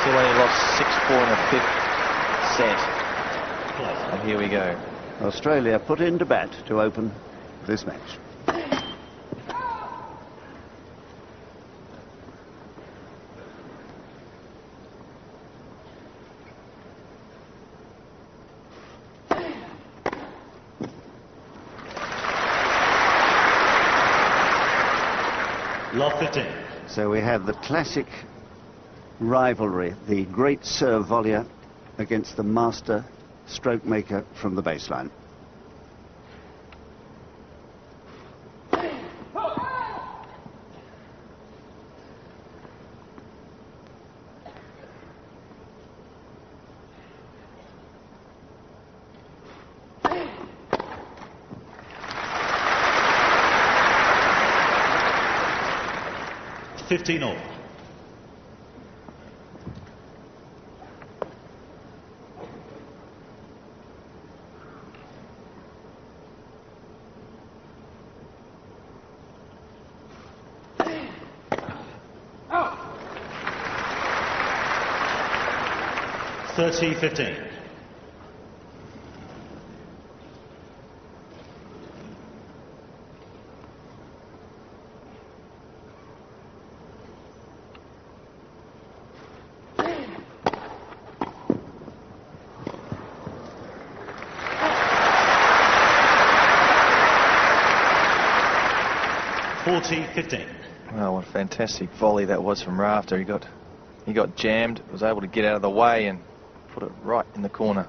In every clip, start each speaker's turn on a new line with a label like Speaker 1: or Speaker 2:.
Speaker 1: Still only lost 6-4 in the fifth set. And here we go.
Speaker 2: Australia put in to bat to open this match.
Speaker 3: Love 15.
Speaker 2: So we have the classic rivalry, the great serve volleyer against the master stroke maker from the baseline.
Speaker 3: $15 all. $30-15. $40-15.
Speaker 1: Well, what a fantastic volley that was from Rafter. He got jammed, was able to get out of the way and put it right in the corner.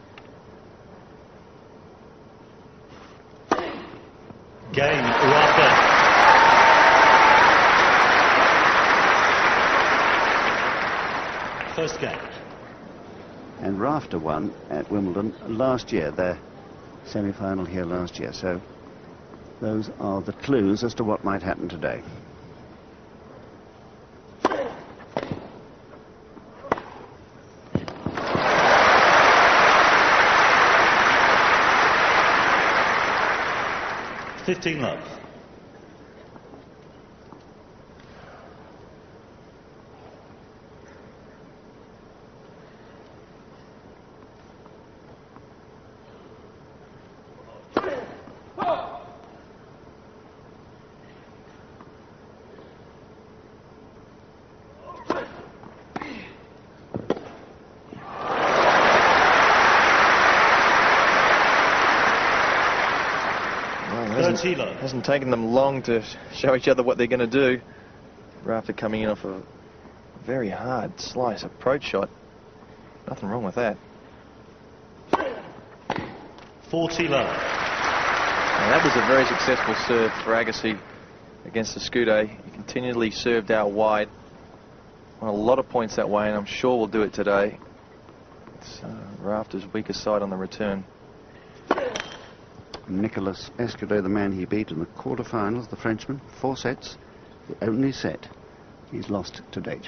Speaker 3: Game, Rafter. First game.
Speaker 2: And Rafter won at Wimbledon last year, their semi-final here last year. So those are the clues as to what might happen today.
Speaker 3: $15 love.
Speaker 1: Hasn't taken them long to show each other what they're going to do. Rafter coming in off a very hard slice approach shot. Nothing wrong with that.
Speaker 3: 40 love.
Speaker 1: And that was a very successful serve for Agassi against the Scudo. He continually served out wide. Won a lot of points that way, and I'm sure we'll do it today. It's Rafter's weaker side on the return.
Speaker 2: Nicolas Escudero, the man he beat in the quarterfinals, the Frenchman, 4 sets, the only set he's lost to date.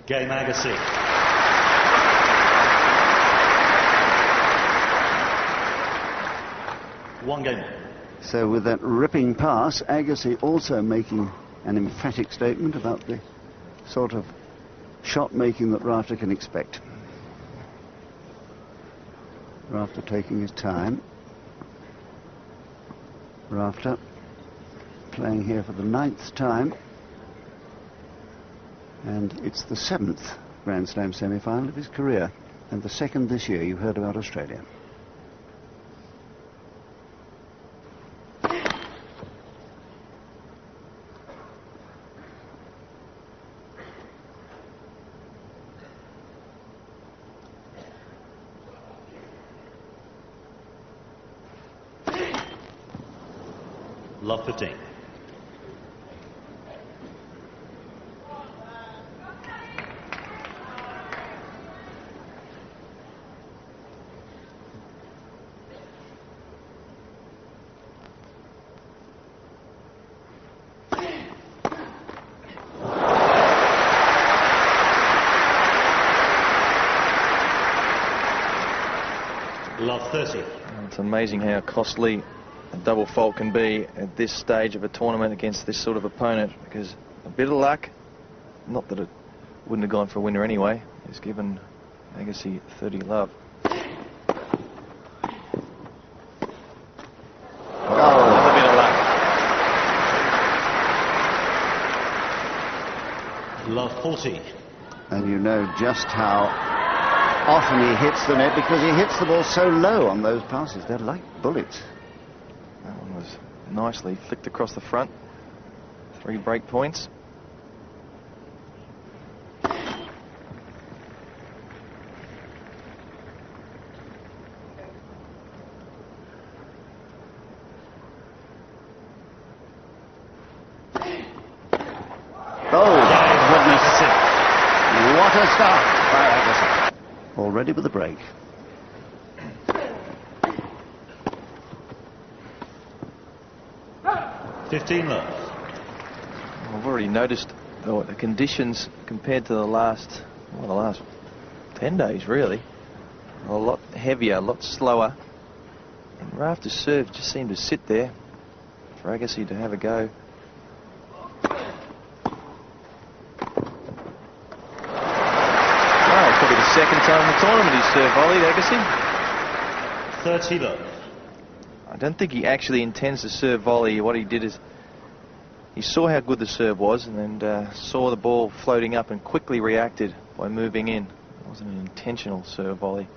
Speaker 3: Game, Agassi. One game.
Speaker 2: So with that ripping pass, Agassi also making an emphatic statement about the sort of shot making that Rafter can expect. Rafter taking his time. Rafter playing here for the 9th time, and it's the 7th Grand Slam semi-final of his career, and the 2nd this year. You heard about Australia.
Speaker 3: Love 15. Love 30.
Speaker 1: It's amazing how costly a double fault can be at this stage of a tournament against this sort of opponent, because a bit of luck, Not that it wouldn't have gone for a winner anyway. He's given Agassi 30 love. Another bit of luck.
Speaker 3: Love 40.
Speaker 2: And you know just how often he hits the net because he hits the ball so low on those passes. They're like bullets.
Speaker 1: That one was nicely flicked across the front. 3 break points.
Speaker 2: What a start by Agassi. Already with the break.
Speaker 3: $15 love.
Speaker 1: I've already noticed the conditions compared to the last 10 days really. A lot heavier, a lot slower. And Rafter's serve just seemed to sit there for Agassi to have a go. Second time in the tournament he's serve volleyed, Agassi.
Speaker 3: 30 love.
Speaker 1: I don't think he actually intends to serve volley. What he did is he saw how good the serve was and then saw the ball floating up and quickly reacted by moving in. It wasn't an intentional serve volley.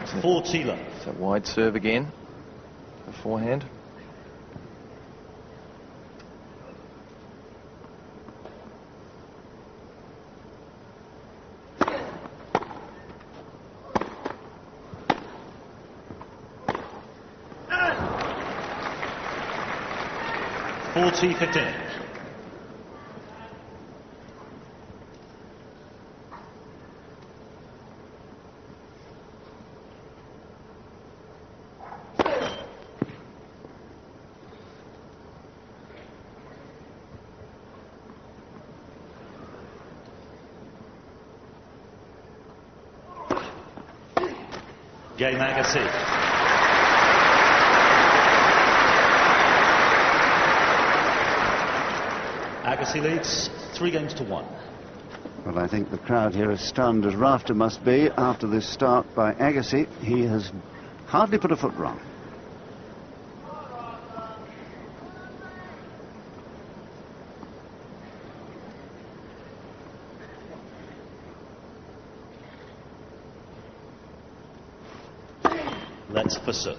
Speaker 3: It's 40 love.
Speaker 1: It's a wide serve again. Beforehand.
Speaker 3: $40-15. Game Agassi. Agassi leads 3-1.
Speaker 2: Well, I think the crowd here is stunned, as Rafter must be, after this start by Agassi. He has hardly put a foot wrong.
Speaker 3: Let's for serve.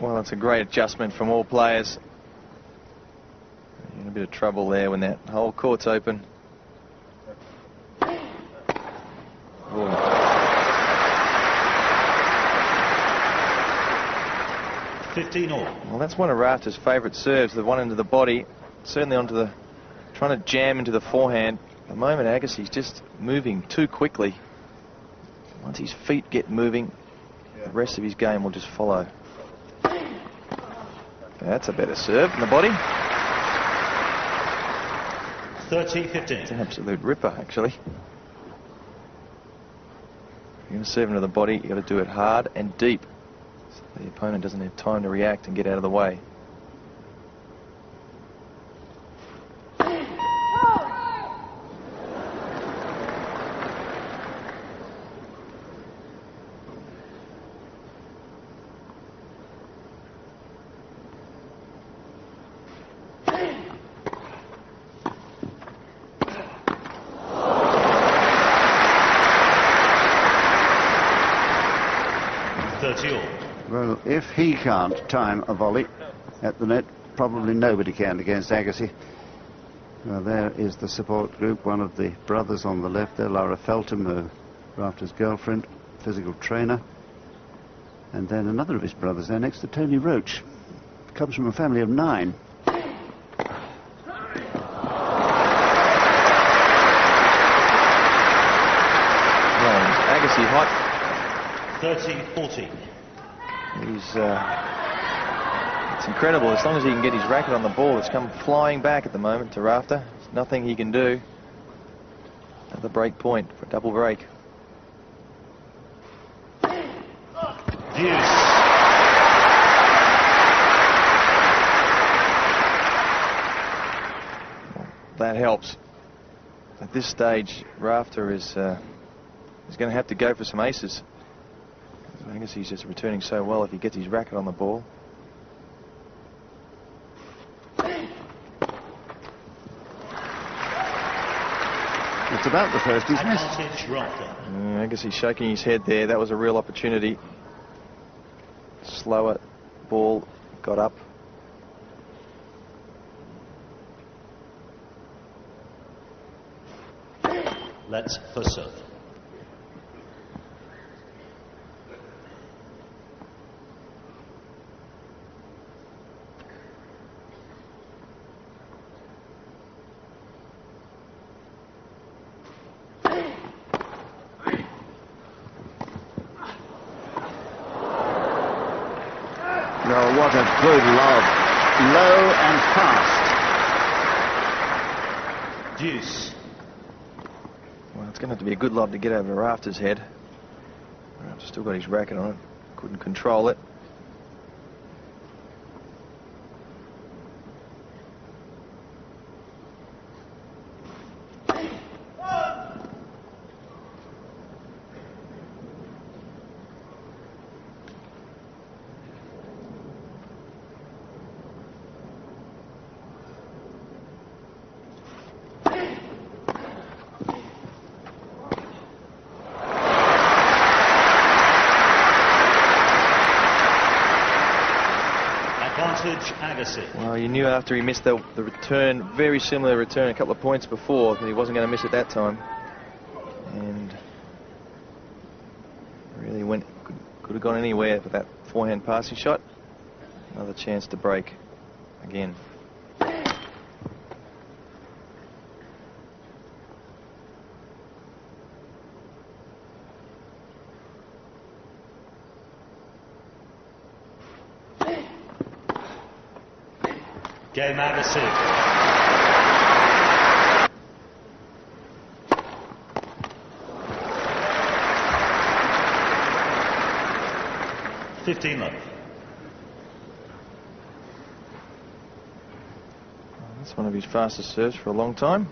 Speaker 1: Well, it's a great adjustment from all players. You're in a bit of trouble there when that whole court's open.
Speaker 3: Ooh. 15 all.
Speaker 1: Well, that's one of Rafter's favourite serves, the one into the body, certainly onto the, trying to jam into the forehand. At the moment, Agassi's just moving too quickly. Once his feet get moving, the rest of his game will just follow. That's a better serve in the body.
Speaker 3: 30-15.
Speaker 1: It's an absolute ripper, actually. If you're going to serve into the body, you've got to do it hard and deep, so the opponent doesn't have time to react and get out of the way.
Speaker 2: Well, if he can't time a volley at the net, probably nobody can against Agassi. Well, there is the support group, one of the brothers on the left there, Laura Feltham, Rafter's girlfriend, physical trainer. And then another of his brothers there next to Tony Roach. comes from a family of 9.
Speaker 1: Agassi hot.
Speaker 3: 30-14.
Speaker 1: It's incredible. As long as he can get his racket on the ball, it's come flying back at the moment to Rafter. There's nothing he can do. Another break point for a double break.
Speaker 3: Deuce.
Speaker 1: That helps. At this stage, Rafter is going to have to go for some aces. I guess he's just returning so well if he gets his racket on the ball.
Speaker 2: It's about the first he's missed.
Speaker 1: I guess he's shaking his head there. That was a real opportunity. Slower ball got up.
Speaker 3: Let's first serve.
Speaker 2: Oh, what a good lob. Low and fast.
Speaker 3: Deuce.
Speaker 1: Well, it's going to have to be a good lob to get over Rafter's head. Rafter's still got his racket on it. Couldn't control it.
Speaker 3: Agassi.
Speaker 1: Well, you knew after he missed the return, very similar return a couple of points before, that he wasn't going to miss it that time. And really could have gone anywhere with that forehand passing shot. Another chance to break again.
Speaker 3: Game Agassi. $15 love.
Speaker 1: That's one of his fastest serves for a long time.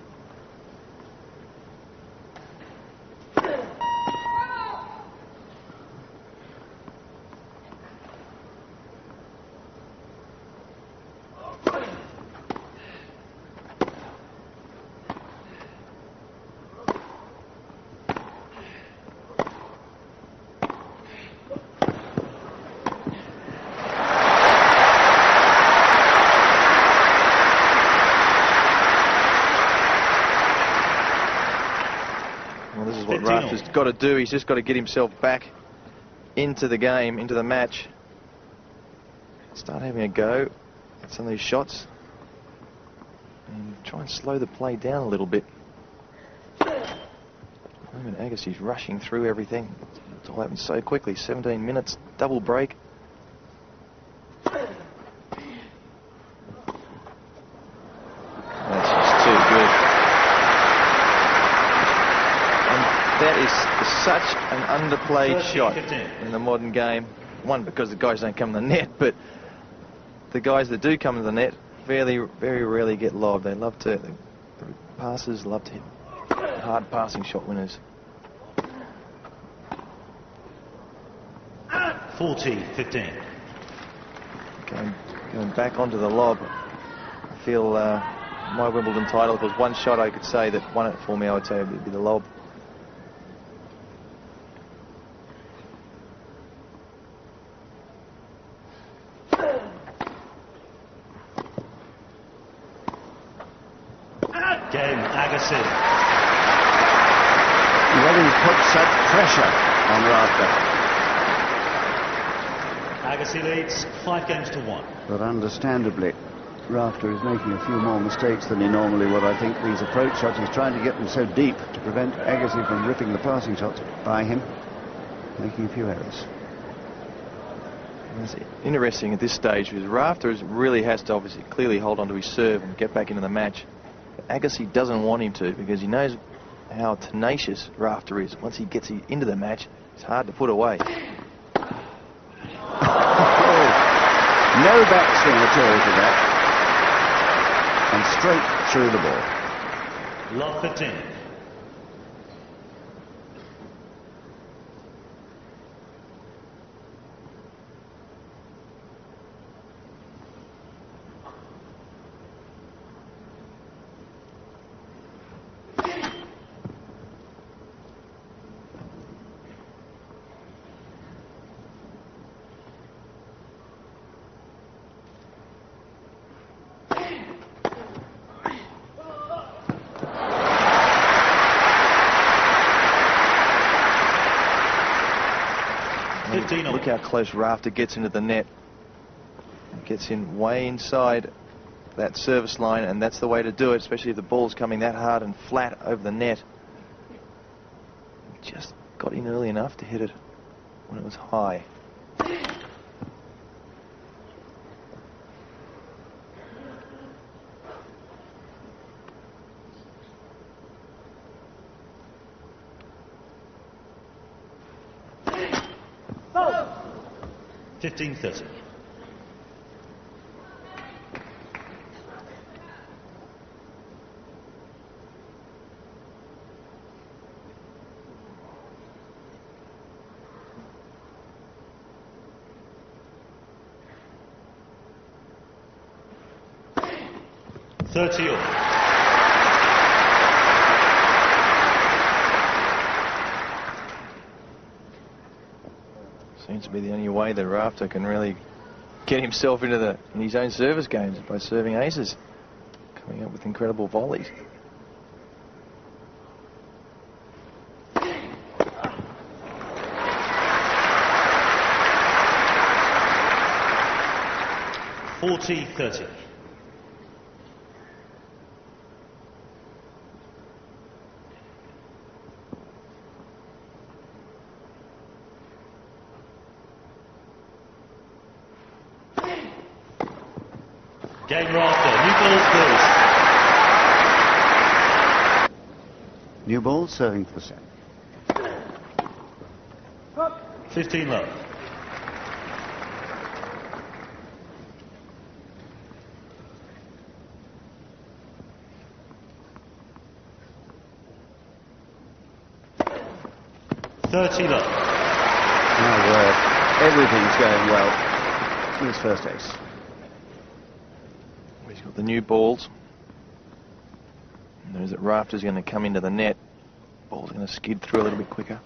Speaker 1: What Rafter's got to do, he's just got to get himself back into the game, into the match. Start having a go at some of these shots and try and slow the play down a little bit. Agassi's rushing through everything. It's all happened so quickly. 17 minutes, double break. That's just too good. That is such an underplayed shot in the modern game. One, because the guys don't come to the net, but the guys that do come to the net very rarely get lobbed. They love to, the passers love to hit hard passing shot winners.
Speaker 3: 40-15.
Speaker 1: Going back onto the lob, I feel my Wimbledon title, if it was one shot I could say that won it for me, I would say it would be the lob.
Speaker 3: Game Agassi.
Speaker 2: Well, he put such pressure on Rafter.
Speaker 3: Agassi leads 5-1.
Speaker 2: But understandably, Rafter is making a few more mistakes than he normally would. I think these approach shots, he's trying to get them so deep to prevent Agassi from ripping the passing shots by him, making a few errors.
Speaker 1: It's interesting at this stage because Rafter really has to obviously clearly hold on to his serve and get back into the match. But Agassi doesn't want him to because he knows how tenacious Rafter is. Once he gets into the match, it's hard to put away.
Speaker 2: No backswing at all to that. And straight through the ball.
Speaker 3: Love 15.
Speaker 1: Look how close Rafter gets into the net. He gets in way inside that service line, and that's the way to do it, especially if the ball's coming that hard and flat over the net. Just got in early enough to hit it when it was high.
Speaker 3: Oh. 15-30.
Speaker 1: Seems to be the only way that Rafter can really get himself into in his own service games by serving aces, coming up with incredible volleys.
Speaker 3: $40-30. Game Rafter, new balls, please.
Speaker 2: New ball, serving for the set.
Speaker 3: 15 love. $30 love.
Speaker 2: My word, everything's going well in his first ace.
Speaker 1: He's got the new balls. And there's that Rafter's going to come into the net. Ball's going to skid through a little bit quicker.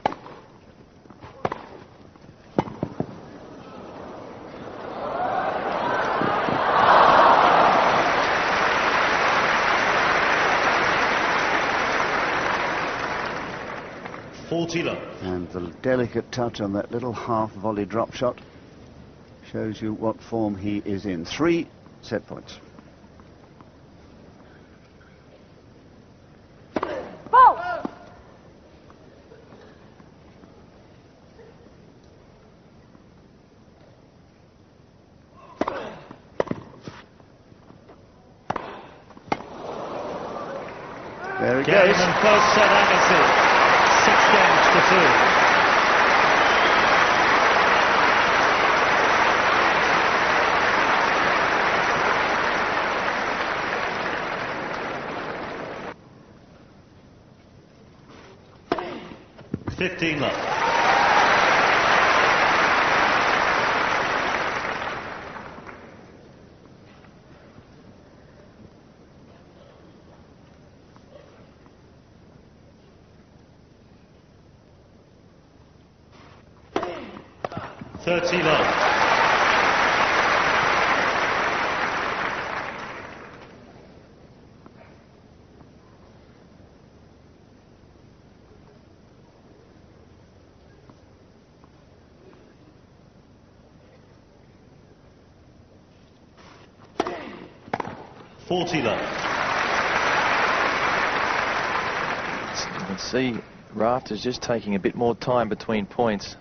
Speaker 2: And the delicate touch on that little half volley drop shot shows you what form he is in. 3 set points. There it goes.
Speaker 3: And first set Agassi. 6-2. $15 left. $30 love. 40 love.
Speaker 1: You can see Rafter's just taking a bit more time between points.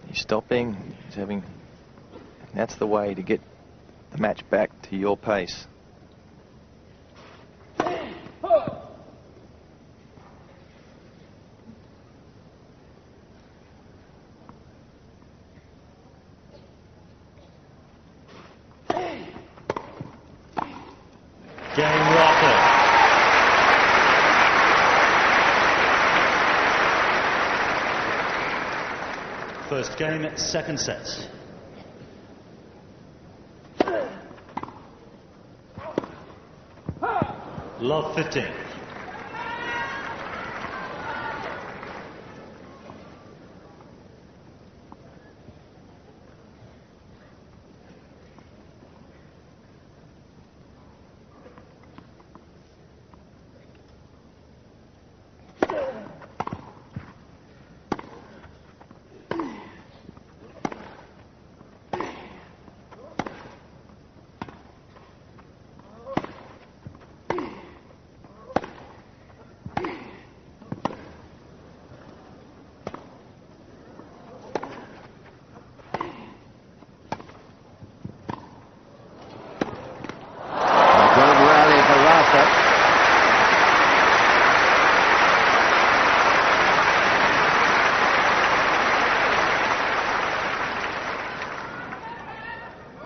Speaker 1: He's stopping, he's having... That's the way to get the match back to your pace.
Speaker 3: Game Rafter. First game, second set. Love 15.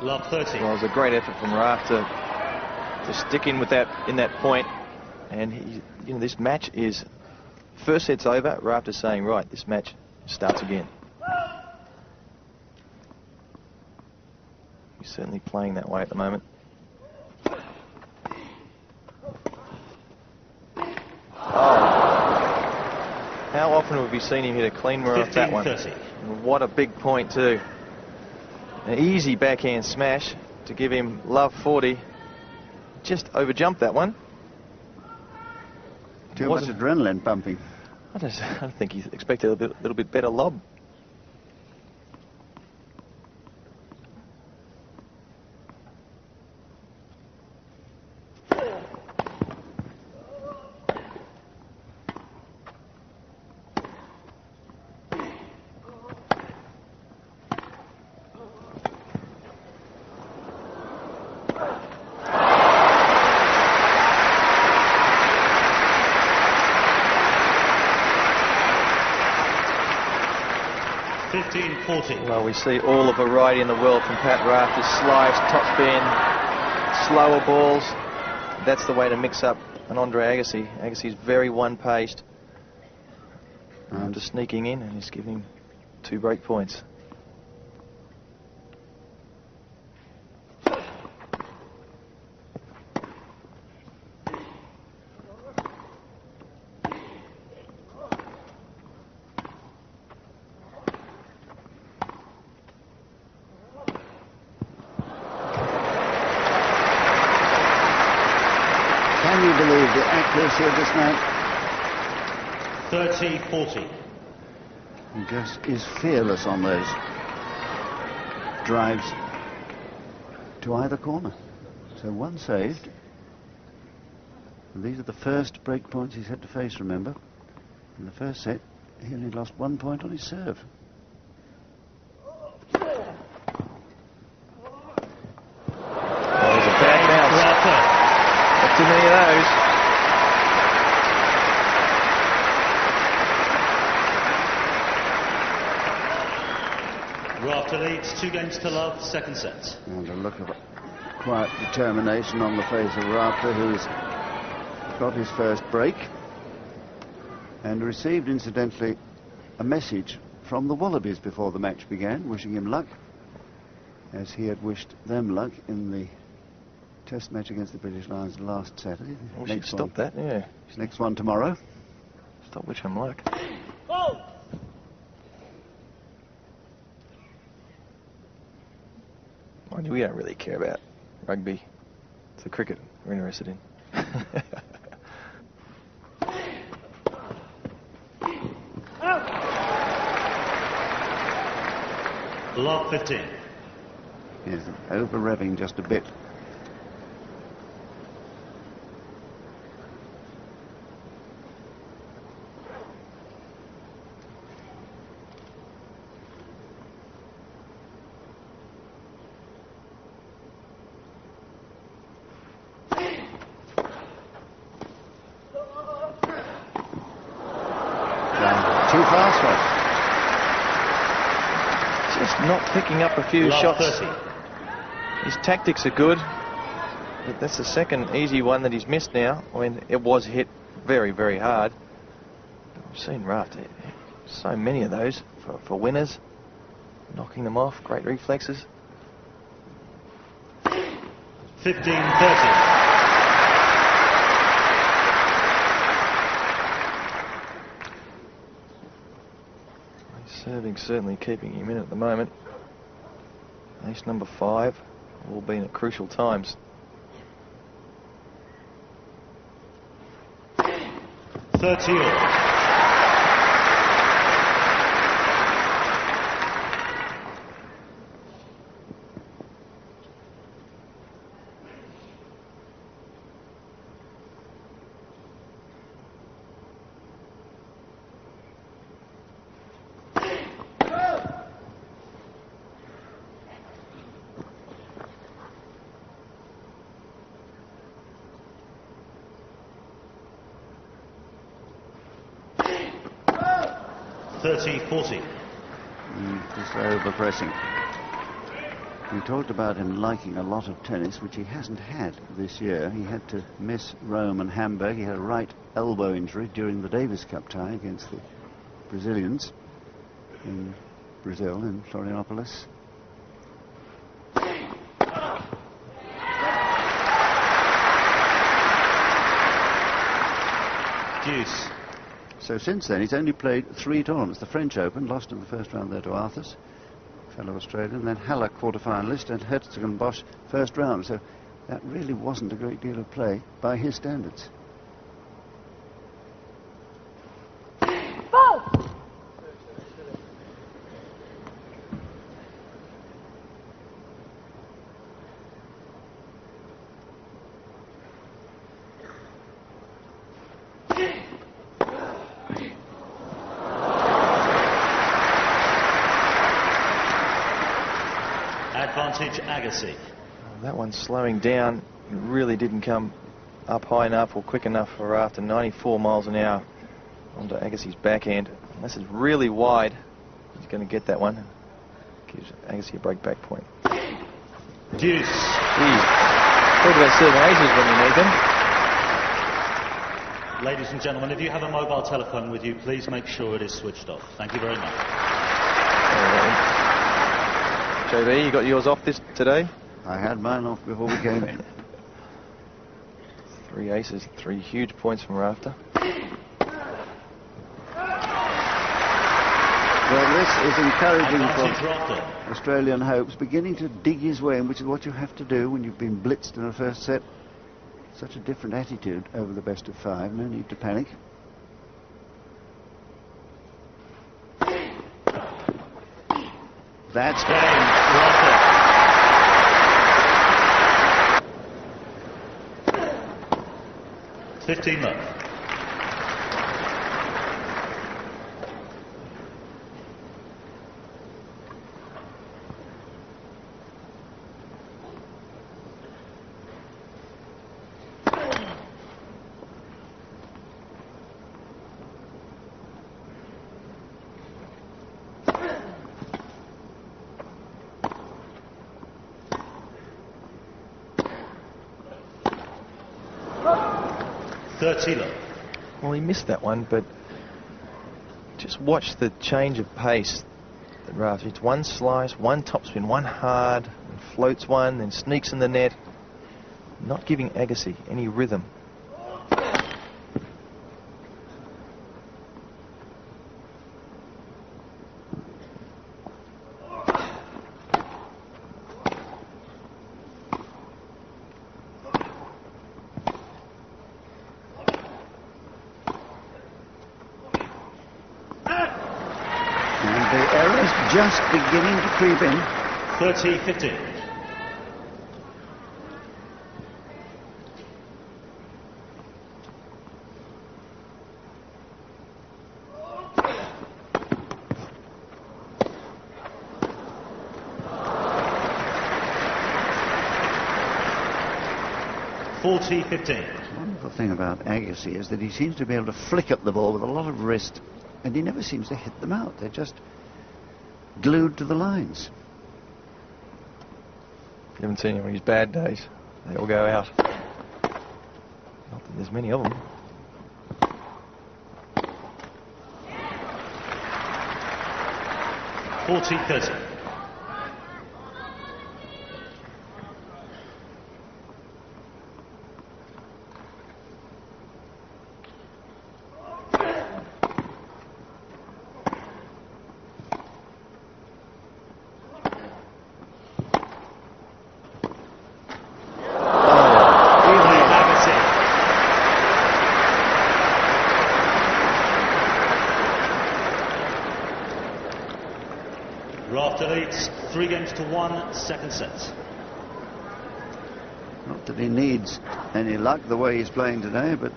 Speaker 3: Love 30.
Speaker 1: Well, it was a great effort from Rafter to stick in with that point, and he, you know, this match is first set's over. Rafter's saying, right, this match starts again. He's certainly playing that way at the moment. How often have we seen him hit a clean mirror off that one?
Speaker 3: 30.
Speaker 1: What a big point too. An easy backhand smash to give him love 40. Just overjumped that one.
Speaker 2: Too much adrenaline pumping.
Speaker 1: I don't think he expected a little bit better lob. Well, we see all the variety in the world from Pat Rafter. Slice, top spin, slower balls. That's the way to mix up an Andre Agassi. Agassi's very one-paced. Just sneaking in, and he's giving him 2 break points.
Speaker 2: Can you believe the accuracy of this man?
Speaker 3: 30-40.
Speaker 2: He just is fearless on those drives to either corner. So one saved. And these are the first break points he's had to face, remember. In the first set, he only lost 1 point on his serve.
Speaker 1: Too many of those.
Speaker 3: Rafter leads 2 games to love, second set.
Speaker 2: And a look of quiet determination on the face of Rafter, who's got his first break and received, incidentally, a message from the Wallabies before the match began, wishing him luck, as he had wished them luck in the Test match against the British Lions last Saturday.
Speaker 1: We should stop that, yeah.
Speaker 2: Next one tomorrow.
Speaker 1: Stop wishing him luck.
Speaker 3: Oh!
Speaker 1: We don't really care about rugby. It's the cricket we're interested in.
Speaker 3: Love 15.
Speaker 2: Yes, over-revving just a bit.
Speaker 1: Just not picking up a few shots.
Speaker 3: 30.
Speaker 1: His tactics are good, but that's the second easy one that he's missed now. I mean, it was hit very, very hard. I've seen Rafter, so many of those for winners, knocking them off. Great reflexes.
Speaker 3: 15-30.
Speaker 1: Serving certainly keeping him in at the moment. Ace number 5, all been at crucial times.
Speaker 3: 30-all.
Speaker 2: Just over-pressing. We talked about him liking a lot of tennis, which he hasn't had this year. He had to miss Rome and Hamburg. He had a right elbow injury during the Davis Cup tie against the Brazilians in Brazil, in Florianopolis.
Speaker 3: Deuce.
Speaker 2: So since then, he's only played 3 tournaments. The French Open, lost in the first round there to Arthurs, fellow Australian, then Haller quarter-finalist, and Herzogenbosch first round. So that really wasn't a great deal of play by his standards.
Speaker 3: Agassi.
Speaker 1: That one slowing down, really didn't come up high enough or quick enough for Rafter. 94 miles an hour onto Agassi's backhand. Unless it's really wide, he's going to get that one. Gives Agassi a break back point.
Speaker 3: Deuce.
Speaker 1: Geez. Talk about serving aces when you need them.
Speaker 3: Ladies and gentlemen, if you have a mobile telephone with you, please make sure it is switched off. Thank you very much.
Speaker 1: JB, you got yours off today?
Speaker 2: I had mine off before we came in.
Speaker 1: 3 aces, 3 huge points from Rafter.
Speaker 2: Well, this is encouraging for Australian hopes, beginning to dig his way in, which is what you have to do when you've been blitzed in the first set. Such a different attitude over the best of 5, no need to panic. That's game.
Speaker 3: 15 left.
Speaker 1: Well, he missed that one, but just watch the change of pace at Rafter. It's one slice, one topspin, one hard, and floats one, then sneaks in the net, not giving Agassi any rhythm.
Speaker 2: Just beginning to creep in.
Speaker 3: 30-15. The
Speaker 2: wonderful thing about Agassi is that he seems to be able to flick up the ball with a lot of wrist, and he never seems to hit them out. They're just glued to the lines.
Speaker 1: You haven't seen him on his bad days. They all go out. Not that there's many of them.
Speaker 3: $40-30. Rafter leads 3-1, second set.
Speaker 2: Not that he needs any luck the way he's playing today, but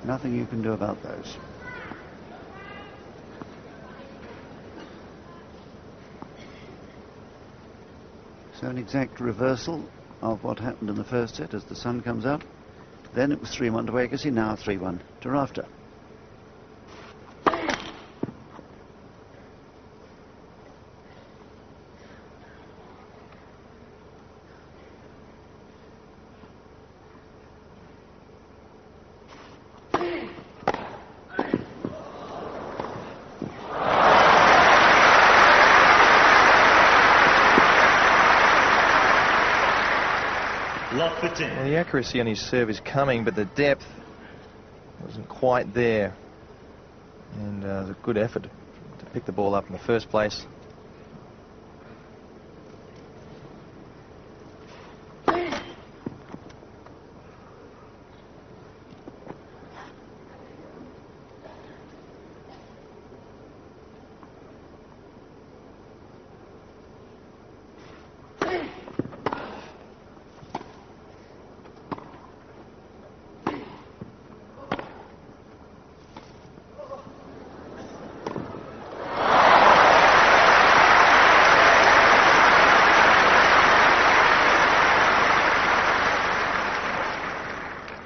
Speaker 2: nothing you can do about those. So an exact reversal of what happened in the first set as the sun comes out. Then it was 3-1 to Agassi, now 3-1 to Rafter.
Speaker 1: Well, the accuracy on his serve is coming, but the depth wasn't quite there. And it was a good effort to pick the ball up in the first place.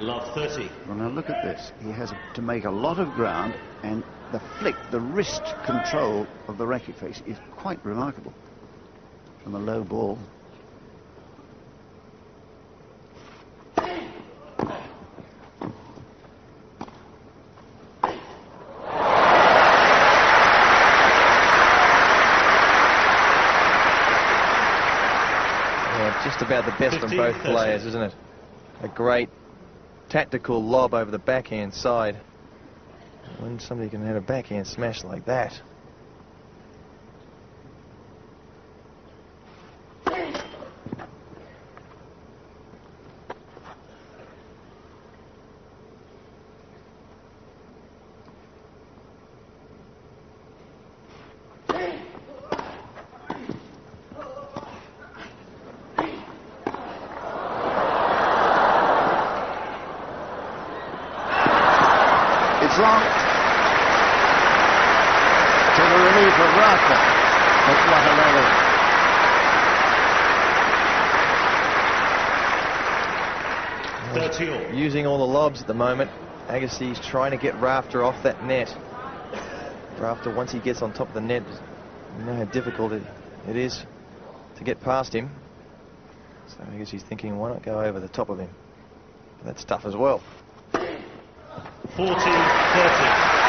Speaker 3: Love 30.
Speaker 2: Well, now look at this. He has to make a lot of ground, and the flick, the wrist control of the racket face is quite remarkable from a low ball.
Speaker 1: Yeah, just about the best from both players, isn't it? A great tactical lob over the backhand side. When somebody can have a backhand smash like that.
Speaker 2: It's long to the relief of Rafter, but what a level.
Speaker 3: 30 all.
Speaker 1: Using all the lobs at the moment. Agassi's trying to get Rafter off that net. Rafter, once he gets on top of the net, you know how difficult it is to get past him. So Agassi's thinking, why not go over the top of him? But that's tough as well.
Speaker 3: 40-30.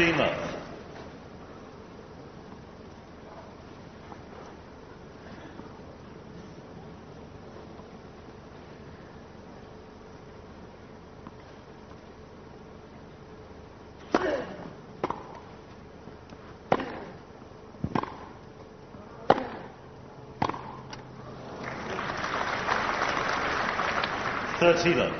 Speaker 3: Love. 30 love.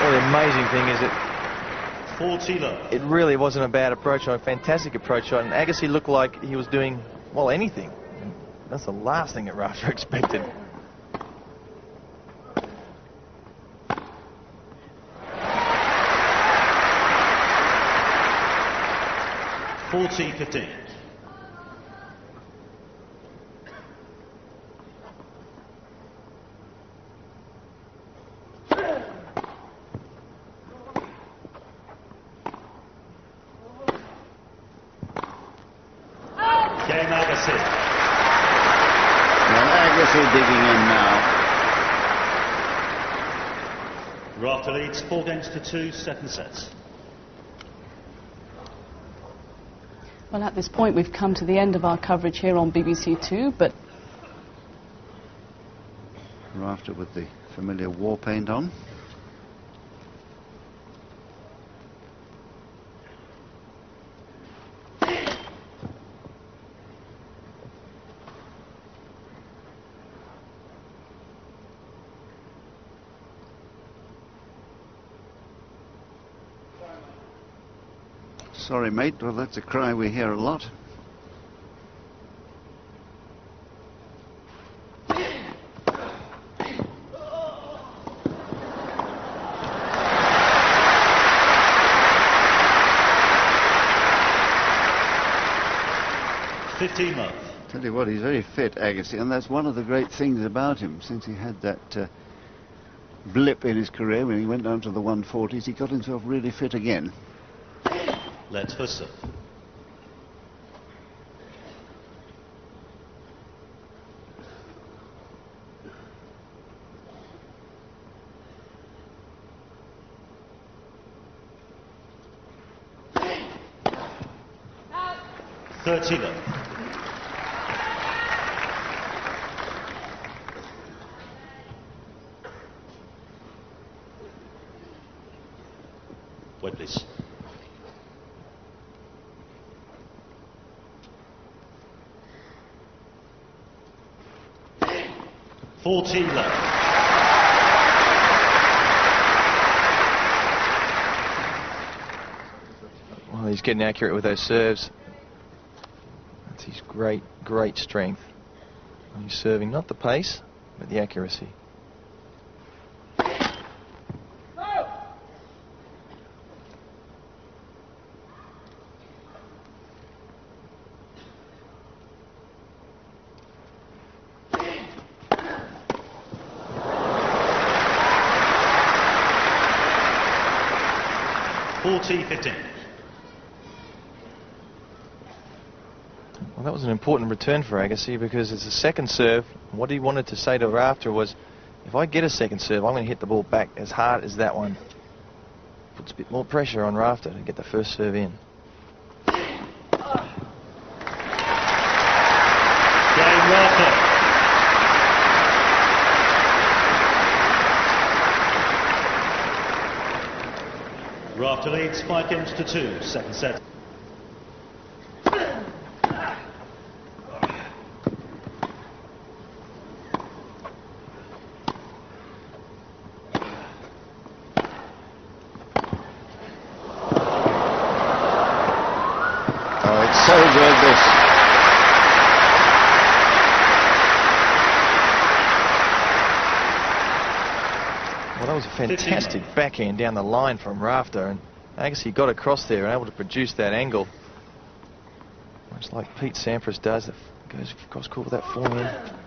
Speaker 1: The amazing thing is that
Speaker 3: 40 love.
Speaker 1: it really wasn't a bad approach shot, a fantastic approach shot, and Agassi looked like he was doing, well, anything. That's the last thing that Rafter expected.
Speaker 3: (40-15). Game Agassi.
Speaker 2: Well, Agassi digging in now.
Speaker 3: Rafter leads 4-2, second sets.
Speaker 4: Well, at this point, we've come to the end of our coverage here on BBC Two, but
Speaker 2: Rafter with the familiar war paint on. Sorry, mate. Well, that's a cry we hear a lot. Tell you what, he's very fit, Agassi, and that's one of the great things about him. Since he had that blip in his career when he went down to the 140s, he got himself really fit again.
Speaker 3: Let's for serve. (30 love). Wait, please. (14 love).
Speaker 1: Well, he's getting accurate with those serves. That's his great strength. He's serving not the pace, but the accuracy.
Speaker 3: (40-15).
Speaker 1: Well, that was an important return for Agassi because it's a second serve. What he wanted to say to Rafter was, if I get a second serve, I'm going to hit the ball back as hard as that one. Puts a bit more pressure on Rafter to get the first serve in.
Speaker 3: Game Rafter. Rafter leads 5-2, second set.
Speaker 2: So good, this.
Speaker 1: Well, that was a fantastic backhand down the line from Rafter, and Agassi got across there and able to produce that angle. Much like Pete Sampras does, that goes across court with that forehand.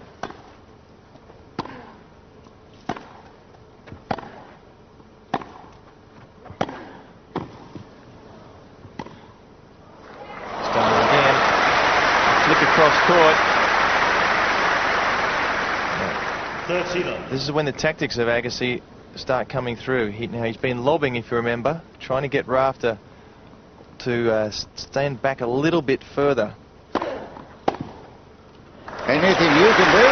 Speaker 1: Across court.
Speaker 3: 30 love.
Speaker 1: This is when the tactics of Agassi start coming through. Now he's been lobbing, if you remember, trying to get Rafter to stand back a little bit further.
Speaker 2: Anything you can do?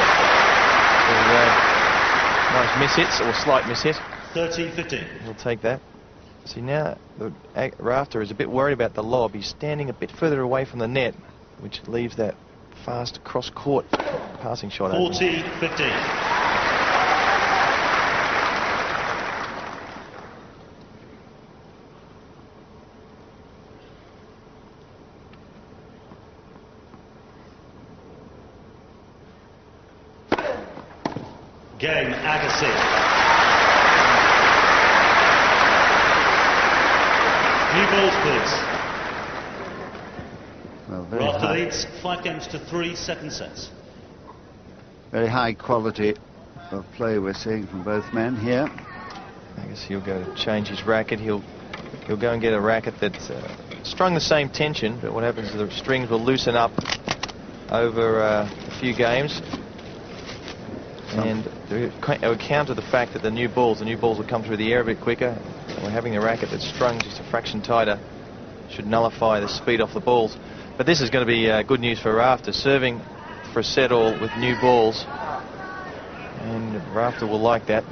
Speaker 1: Nice miss hits, or slight miss hit.
Speaker 3: 30-15.
Speaker 1: We'll take that. See, now Rafter is a bit worried about the lob. He's standing a bit further away from the net, which leaves that fast cross-court passing shot.
Speaker 3: 40-15. Game, Agassi. New balls, please.
Speaker 2: Well, very
Speaker 3: Rafter
Speaker 2: high,
Speaker 3: leads 5 games to 3 second sets.
Speaker 2: very high quality of play we're seeing from both men here.
Speaker 1: Agassi will go to change his racket. He'll go and get a racket that's strung the same tension, but what happens is the strings will loosen up over a few games. And to account of the fact that the new balls will come through the air a bit quicker, and we're having a racket that's strung just a fraction tighter, should nullify the speed off the balls. But this is going to be good news for Rafter, serving for a set all with new balls, and Rafter will like that.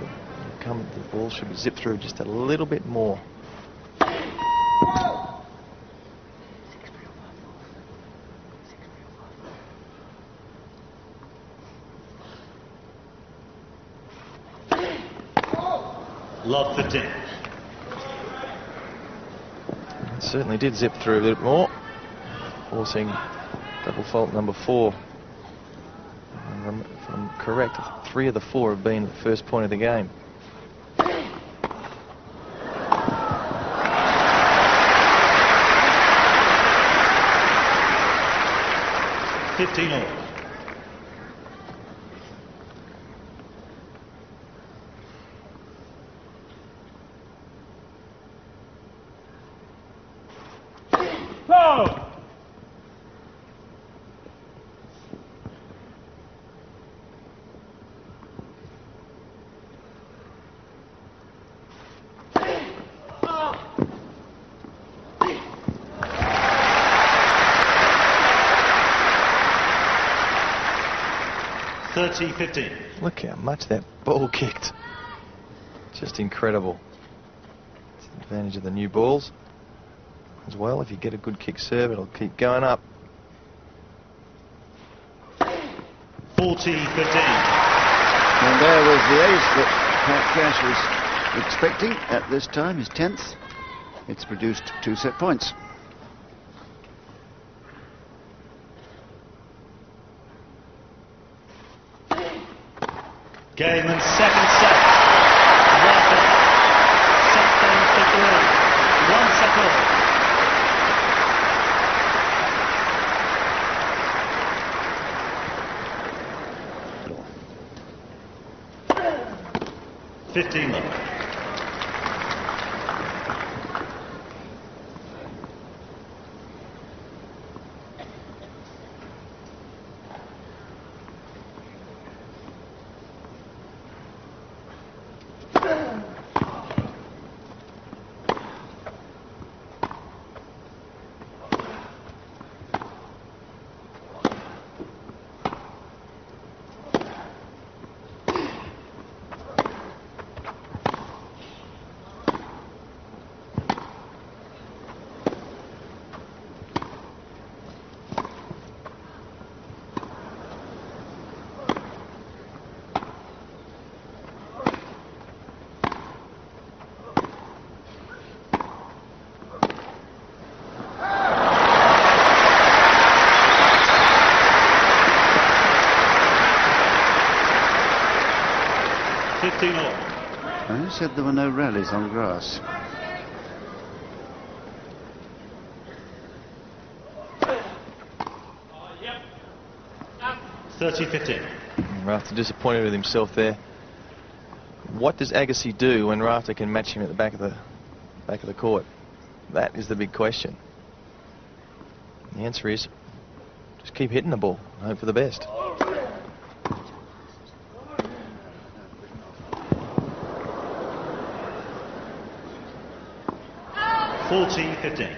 Speaker 1: The ball should be zipped through just a little bit more.
Speaker 3: Love 15.
Speaker 1: It certainly did zip through a little bit more, forcing double fault number 4. And if I'm correct, 3 of the 4 have been at the first point of the game.
Speaker 3: $15. $30-15.
Speaker 1: Look how much that ball kicked. Just incredible. It's the advantage of the new balls as well. If you get a good kick serve, it'll keep going up.
Speaker 3: 40-15.
Speaker 2: And there was the ace that Pat Cash was expecting at this time, his 10th. It's produced 2 set points.
Speaker 3: Game and second set. Rafter. Set game to 3. 1 set all. $15.
Speaker 2: I said there were no rallies on grass.
Speaker 3: $30-15.
Speaker 1: Rafter disappointed with himself there. What does Agassi do when Rafter can match him at the back of the court? That is the big question. The answer is just keep hitting the ball and hope for the best.
Speaker 3: 40-15.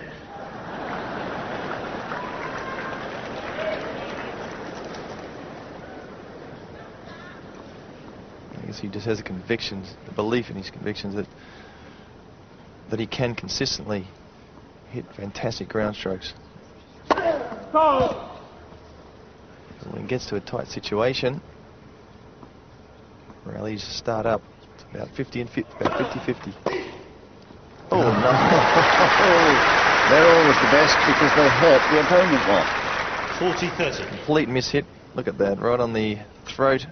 Speaker 1: I guess he just has the convictions, the belief in his convictions that he can consistently hit fantastic ground strokes. When he gets to a tight situation, rallies start up. It's about 50-50.
Speaker 2: Oh, no. They're always the best because they hurt the opponent more.
Speaker 3: 40-30.
Speaker 1: Complete mishit. Look at that, right on the throat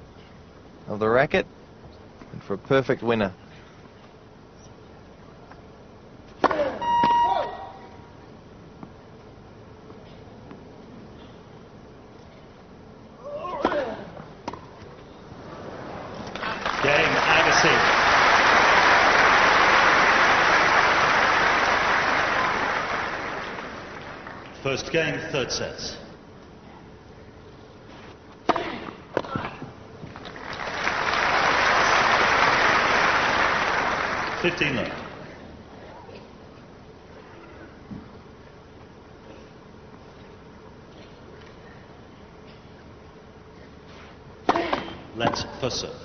Speaker 1: of the racket, and for a perfect winner.
Speaker 3: Game Agassi. First game, third set. $15 left. Let's first serve.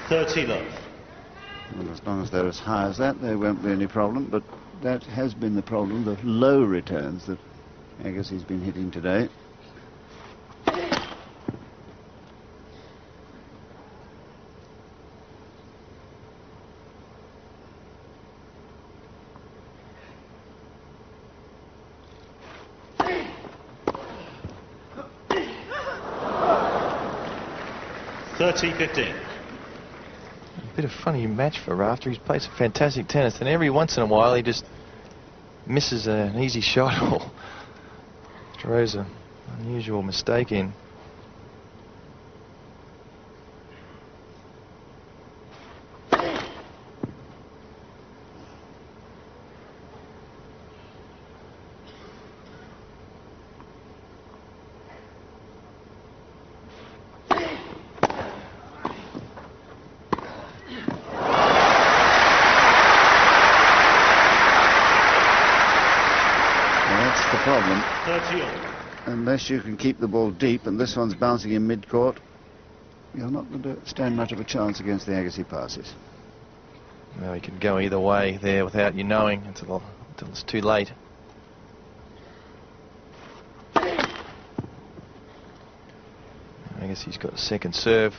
Speaker 3: $30 love.
Speaker 2: Well, as long as they're as high as that, there won't be any problem, but that has been the problem, the low returns that Agassi's been hitting today.
Speaker 3: $30-15.
Speaker 1: A bit of funny match for Rafter. He's played some fantastic tennis, and every once in a while he just misses an easy shot or throws an unusual mistake in.
Speaker 2: Problem.
Speaker 3: 30-all.
Speaker 2: Unless you can keep the ball deep, and this one's bouncing in mid-court, you're not going to stand much of a chance against the Agassi passes.
Speaker 1: Well, he could go either way there without you knowing until it's too late. I guess he's got a second serve.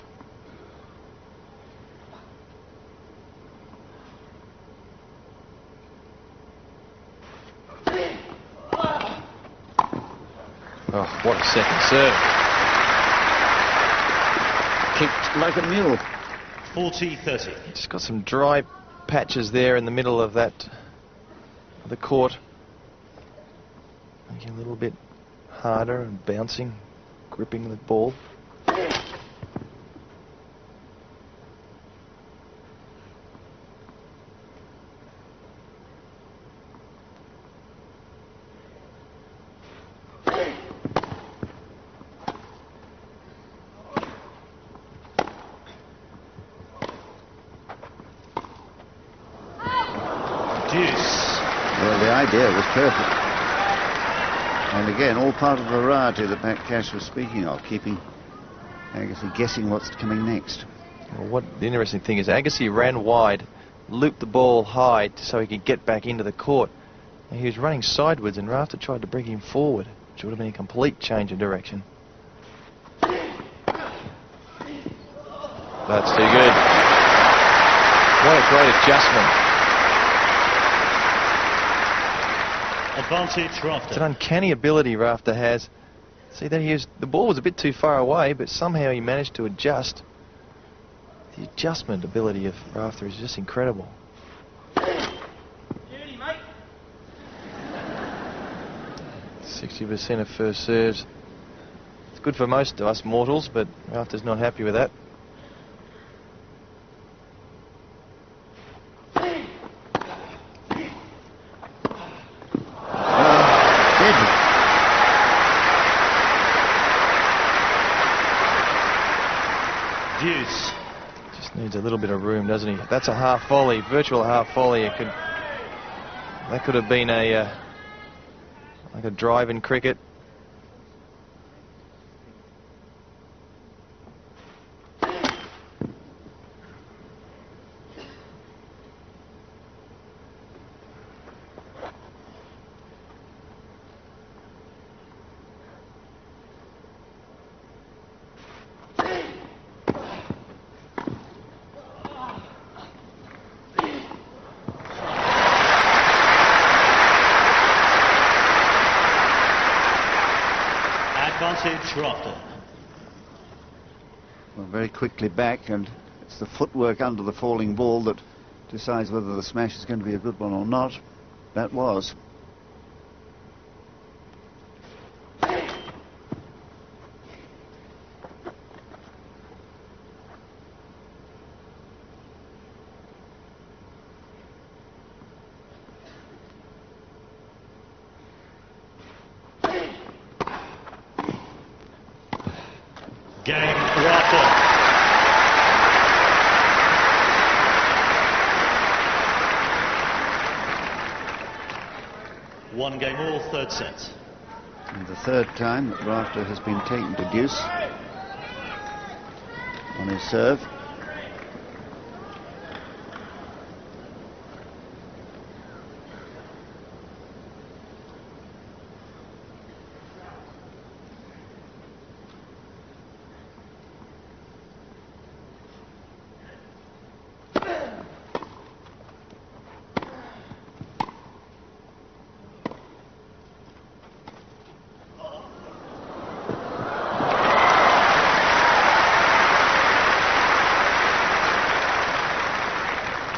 Speaker 1: Oh, what a second serve.
Speaker 2: Kicked like a mule.
Speaker 3: 40-30.
Speaker 1: Just got some dry patches there in the middle of the court. Making a little bit harder and bouncing, gripping the ball.
Speaker 2: Well, the idea was perfect. And again, all part of the variety that Pat Cash was speaking of, keeping Agassi guessing what's coming next.
Speaker 1: Well, what the interesting thing is, Agassi ran wide, looped the ball high so he could get back into the court. And he was running sideways, and Rafter tried to bring him forward, which would have been a complete change of direction. That's too good. What a great adjustment.
Speaker 3: Advantage Rafter.
Speaker 1: It's an uncanny ability Rafter has. See that the ball was a bit too far away, but somehow he managed to adjust. The adjustment ability of Rafter is just incredible. 60% of first serves. It's good for most of us mortals, but Rafter's not happy with that.
Speaker 3: Deuce.
Speaker 1: Just needs a little bit of room, doesn't he? That's a half volley, virtual half volley. That could have been like a drive in cricket.
Speaker 3: Advantage Rafter.
Speaker 2: Well, very quickly back, and it's the footwork under the falling ball that decides whether the smash is going to be a good one or not. That was.
Speaker 3: Game Rafter. One game all, third set.
Speaker 2: And the third time that Rafter has been taken to deuce on his serve.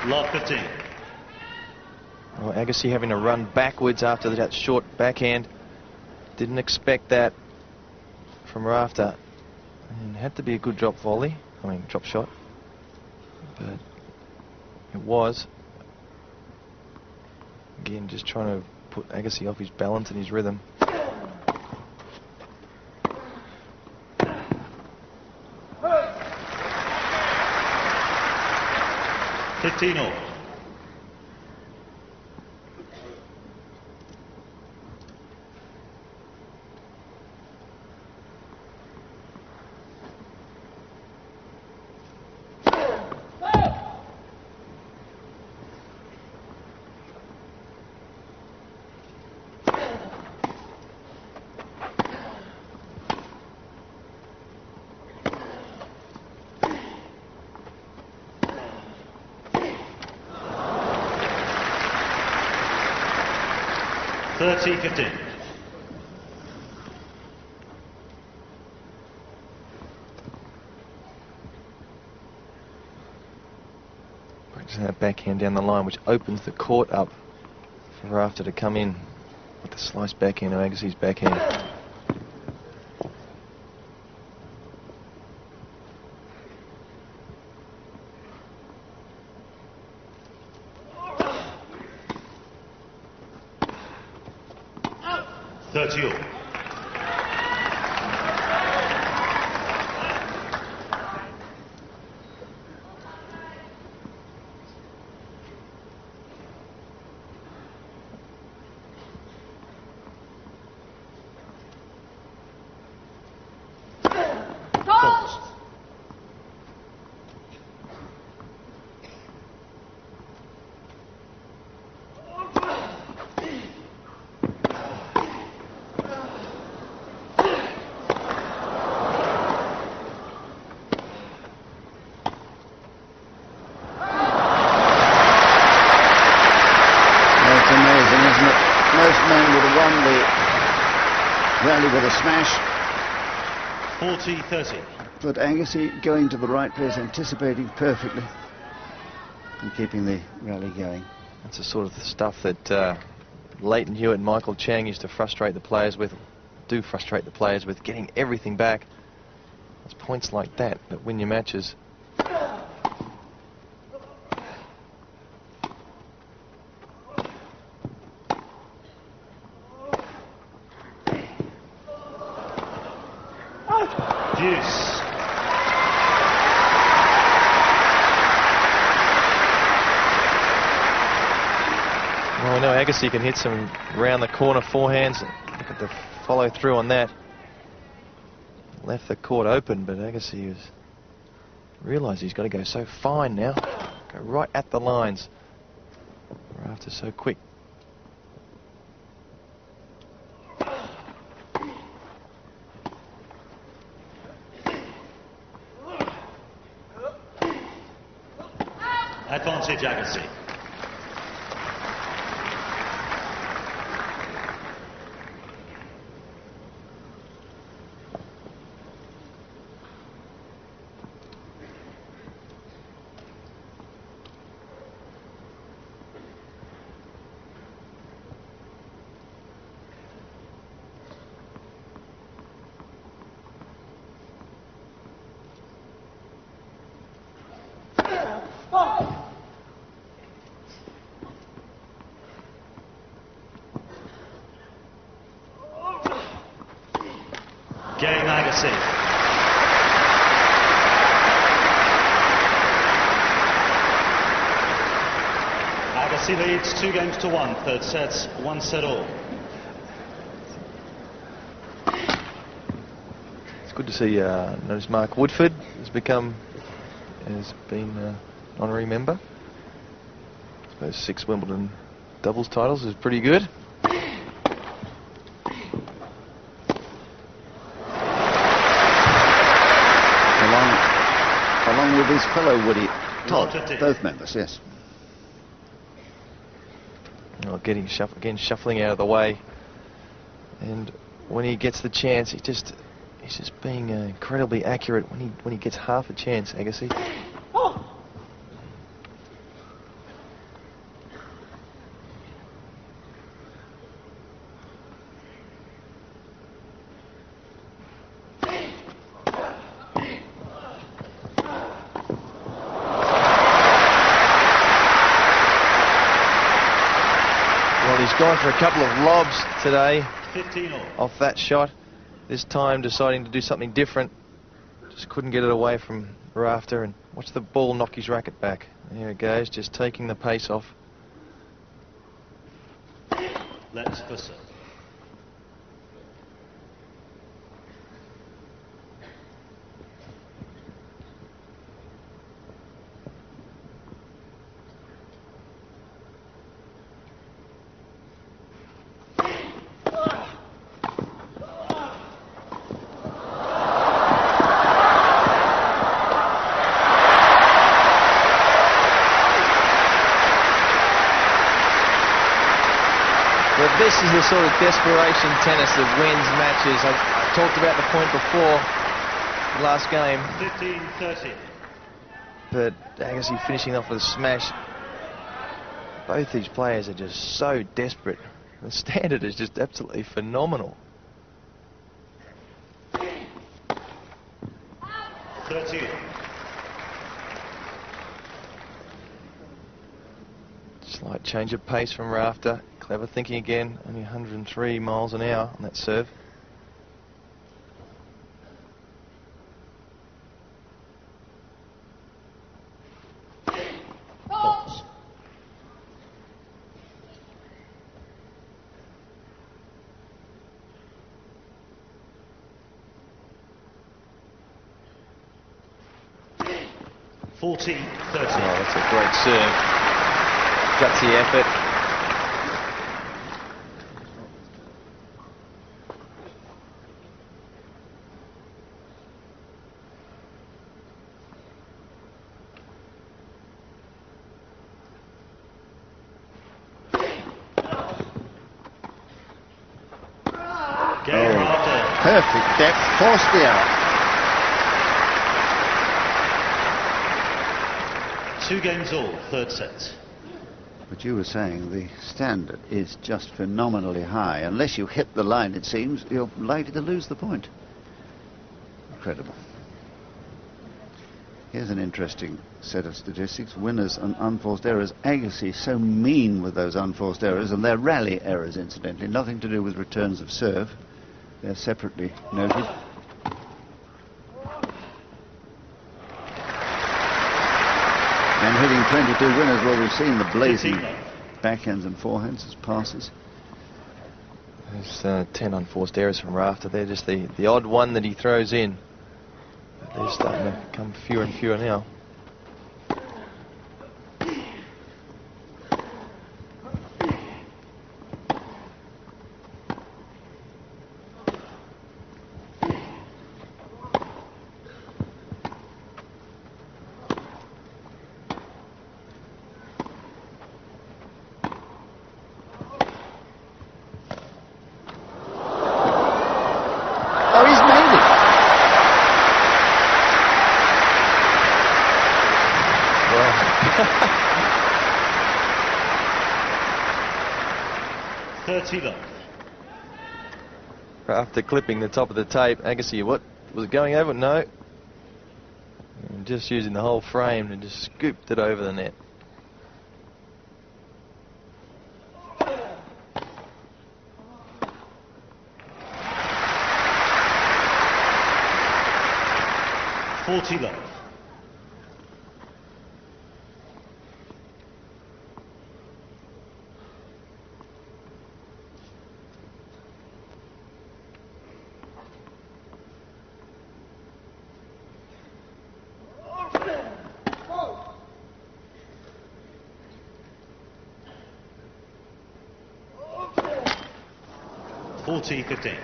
Speaker 3: Love 15.
Speaker 1: Well, Agassi having to run backwards after that short backhand. Didn't expect that from Rafter. And it had to be a good drop volley. I mean, drop shot. But it was. Again, just trying to put Agassi off his balance and his rhythm.
Speaker 3: 15 all. $30-15.
Speaker 1: Just that backhand down the line, which opens the court up for Rafter to come in with the slice backhand of Agassi's backhand.
Speaker 2: With a smash.
Speaker 3: 40-30.
Speaker 2: But Agassi going to the right place, anticipating perfectly and keeping the rally going.
Speaker 1: That's the sort of stuff that Leighton Hewitt and Michael Chang used to frustrate the players with, getting everything back. It's points like that that win your matches.
Speaker 3: Deuce.
Speaker 1: know Agassi can hit some round the corner forehands. Look at the follow through on that. Left the court open, but Agassi has realised he's got to go so fine now. Go right at the lines. Rafter so quick.
Speaker 3: Advantage Agassi. Game Agassi. Agassi leads 2-1, third sets, 1 set all.
Speaker 1: It's good to see. Notice Mark Woodford has been honorary member. I suppose 6 Wimbledon doubles titles is pretty good.
Speaker 2: Along with his fellow Woody Todd, both members, yes.
Speaker 1: Oh, again shuffling out of the way, and when he gets the chance, he's just being incredibly accurate when he gets half a chance. Agassi. He's gone for a couple of lobs today off that shot. This time deciding to do something different. Just couldn't get it away from Rafter, and watch the ball knock his racket back. There it goes, just taking the pace off.
Speaker 3: Let's listen.
Speaker 1: But this is the sort of desperation tennis that wins matches. I talked about the point before, the last game.
Speaker 3: 15-30.
Speaker 1: But Agassi finishing off with a smash. Both these players are just so desperate. The standard is just absolutely phenomenal.
Speaker 3: 30.
Speaker 1: Slight change of pace from Rafter. Clever thinking again. Only 103 miles an hour on that serve.
Speaker 3: Balls. Oh, that's
Speaker 1: a great serve. Gutsy effort.
Speaker 2: Perfect depth, forced the error.
Speaker 3: 2 games all, third set.
Speaker 2: But you were saying the standard is just phenomenally high. Unless you hit the line, it seems, you're likely to lose the point. Incredible. Here's an interesting set of statistics. Winners and unforced errors. Agassi so mean with those unforced errors, and they're rally errors, incidentally. Nothing to do with returns of serve. They're separately noted. And hitting 22 winners, well, we've seen the blazing backhands and forehands as passes.
Speaker 1: There's 10 unforced errors from Rafter. They're just the odd one that he throws in. But they're starting to come fewer and fewer now.
Speaker 2: Oh, he's made it.
Speaker 1: Well.
Speaker 3: 30 love.
Speaker 1: After clipping the top of the tape, Agassi, what was it going over? No. And just using the whole frame and just scooped it over the net.
Speaker 3: Forty love. Forty 15.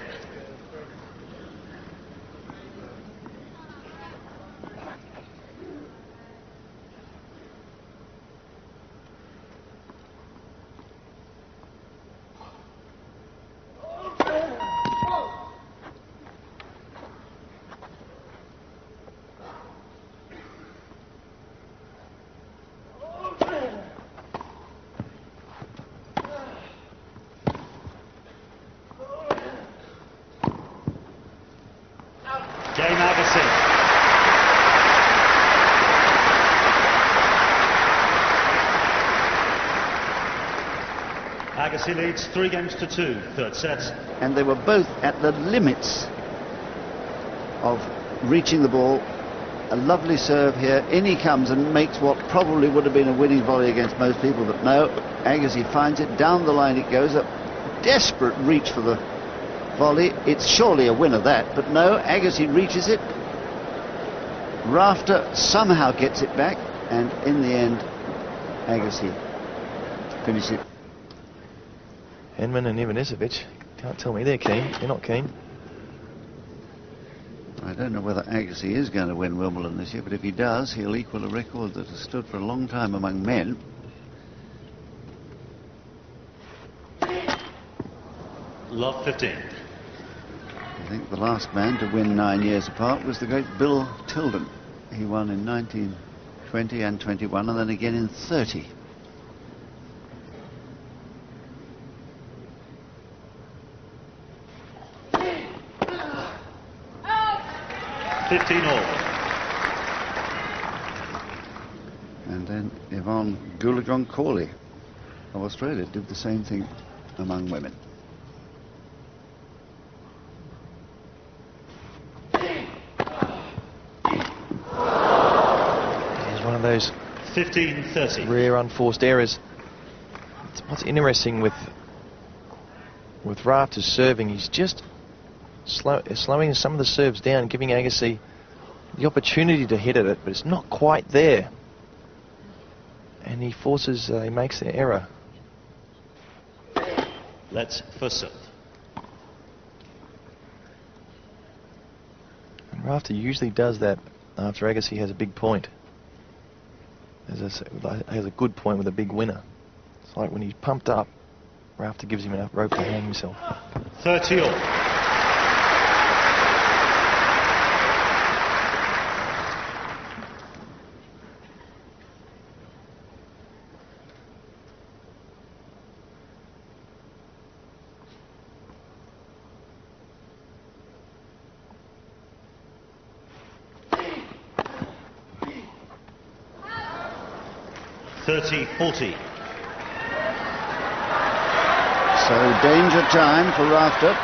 Speaker 3: Game Agassi. Agassi leads 3-2, third set.
Speaker 2: And they were both at the limits of reaching the ball. A lovely serve here. In he comes and makes what probably would have been a winning volley against most people, but no, Agassi finds it. Down the line it goes. A desperate reach for the volley. It's surely a winner, that, but no, Agassi reaches it. Rafter somehow gets it back, and in the end, Agassi finishes it.
Speaker 1: Henman and Ivanisevic, can't tell me they're keen. They're not keen.
Speaker 2: I don't know whether Agassi is going to win Wimbledon this year, but if he does, he'll equal a record that has stood for a long time among men.
Speaker 3: Love 15.
Speaker 2: I think the last man to win 9 years apart was the great Bill Tilden. He won in 1920 and 21, and then again in 30. And then Yvonne Goolagong-Cawley of Australia did the same thing among women.
Speaker 1: One of those
Speaker 3: 15-30.
Speaker 1: rare unforced errors. What's interesting with Rafter's serving, he's just slowing some of the serves down, giving Agassi the opportunity to hit at it, but it's not quite there, and he makes an error.
Speaker 3: Let's first serve.
Speaker 1: And Rafter usually does that after Agassi has a big point. Has a good point with a big winner. It's like when he's pumped up, Rafter gives him enough rope to hang himself.
Speaker 3: 30 all. .40.
Speaker 2: So danger time for Rafter.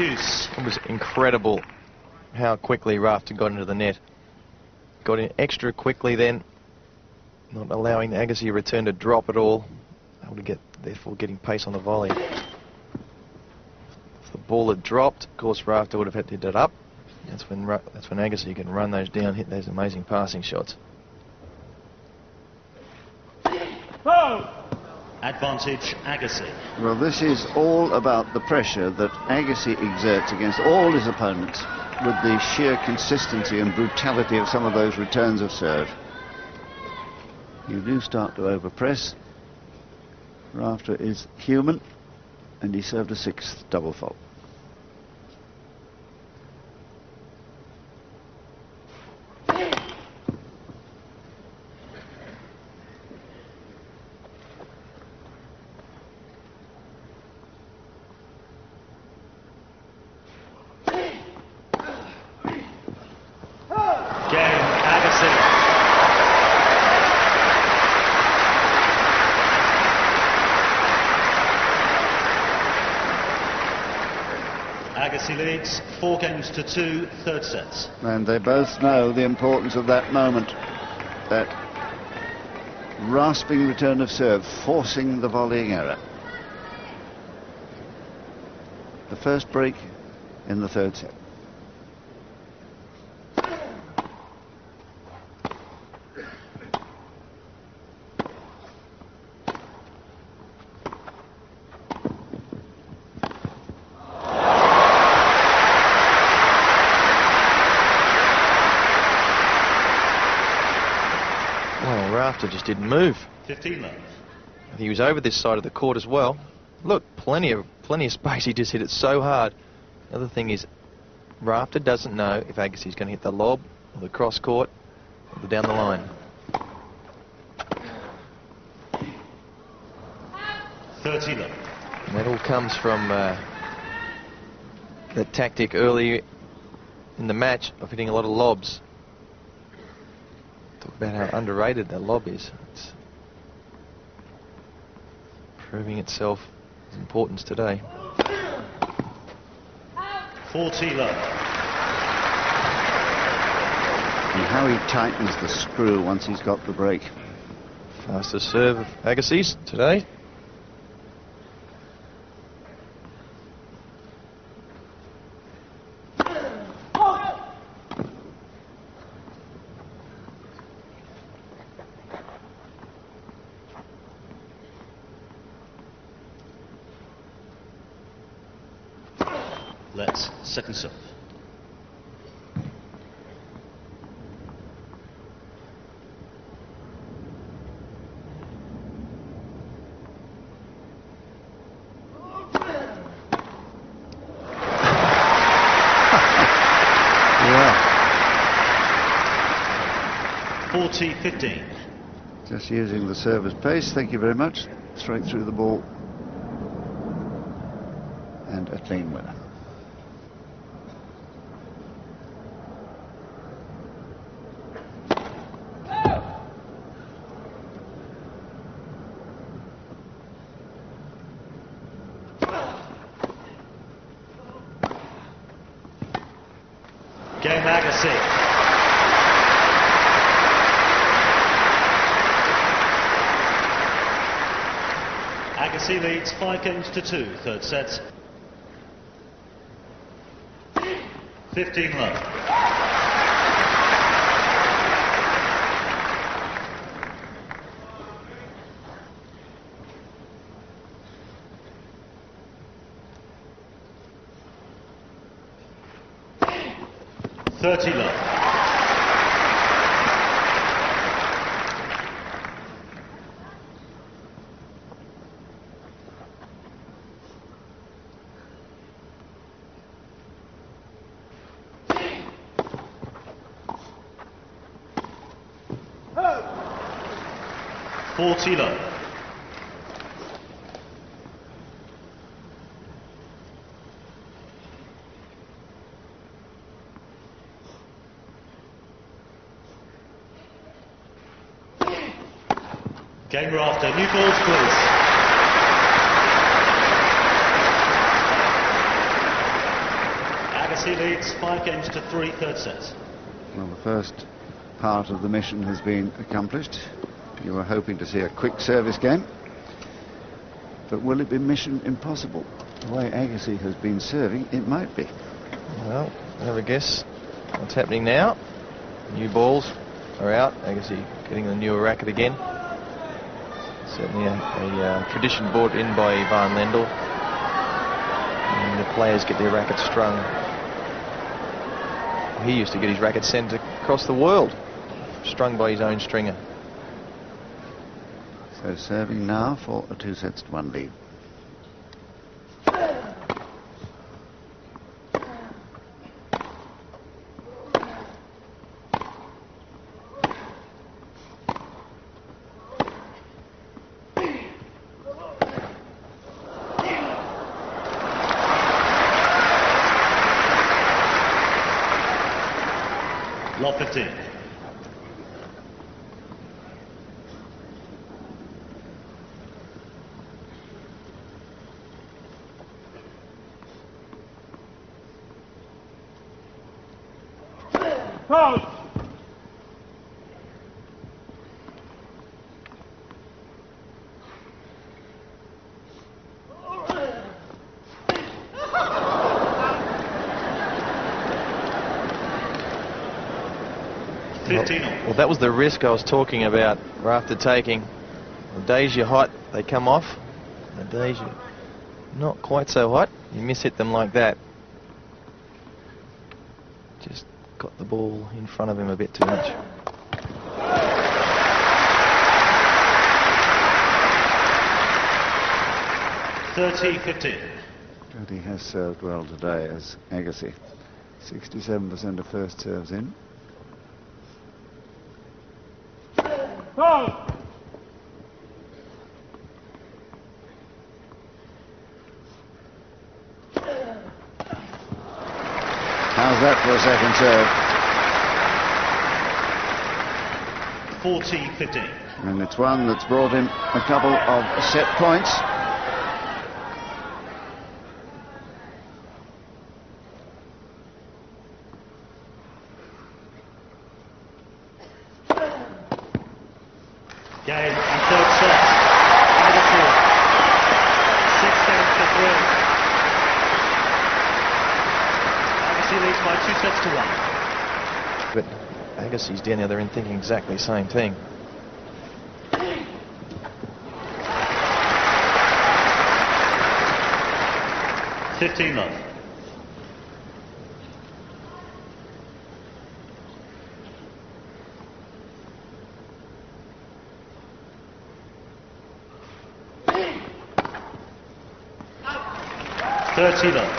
Speaker 3: deuce.
Speaker 1: It was incredible how quickly Rafter got into the net. Got in extra quickly then, not allowing the Agassi return to drop at all. Able to get, therefore, getting pace on the volley. If the ball had dropped, of course, Rafter would have had to hit it up. That's when Agassi can run those down, hit those amazing passing shots.
Speaker 3: Advantage Agassi.
Speaker 2: Well, this is all about the pressure that Agassi exerts against all his opponents with the sheer consistency and brutality of some of those returns of serve. You do start to overpress. Rafter is human, and he served a 6th double fault.
Speaker 3: Agassi leads 4-2, third sets.
Speaker 2: And they both know the importance of that moment, that rasping return of serve, forcing the volleying error. The first break in the third set.
Speaker 1: Rafter just didn't move.
Speaker 3: 15 love.
Speaker 1: He was over this side of the court as well. Look, plenty of space. He just hit it so hard. The other thing is, Rafter doesn't know if Agassi's going to hit the lob or the cross court or the down the line.
Speaker 3: 30 love.
Speaker 1: And that all comes from the tactic early in the match of hitting a lot of lobs. Talk about how underrated that lob is. It's proving itself its importance today.
Speaker 3: 40 love.
Speaker 2: And how he tightens the screw once he's got the break.
Speaker 1: Fastest serve of Agassi's today.
Speaker 3: Let's second serve.
Speaker 2: Yeah.
Speaker 3: 40-15.
Speaker 2: Just using the server's pace, thank you very much. Straight through the ball. And a clean winner.
Speaker 3: Game Agassi. Agassi leads 5-2, third set. 15 love. $30 love. $40 love. Game Rafter, new balls please. Agassi leads 5 games to 3 third sets.
Speaker 2: Well, the first part of the mission has been accomplished. You were hoping to see a quick service game. But will it be mission impossible? The way Agassi has been serving, it might be.
Speaker 1: Well, have a guess what's happening now. New balls are out. Agassi getting the newer racket again. Certainly a tradition brought in by Ivan Lendl. And the players get their rackets strung. He used to get his racket sent across the world, strung by his own stringer.
Speaker 2: So serving now for a 2-1 lead.
Speaker 3: Lot 15.
Speaker 1: Well, that was the risk I was talking about, Rafter taking. The days you're hot, they come off. The days you're not quite so hot, you miss-hit them like that. Just got the ball in front of him a bit too much.
Speaker 2: And he has served well today as Agassi. 67% of first serves in. How's that for a second serve?
Speaker 3: 40-15.
Speaker 2: And it's one that's brought him a couple of set points.
Speaker 3: Game and third set. Into the fourth. 6 games to 3. Agassi leads by 2 sets to 1.
Speaker 1: But Agassi's down the other end thinking exactly the same thing.
Speaker 3: $15 love. $30 love.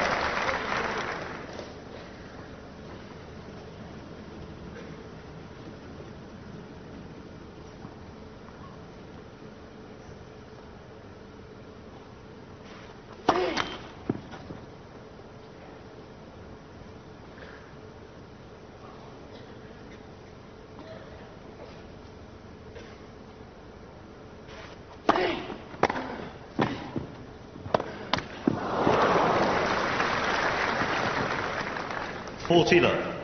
Speaker 3: $40 love.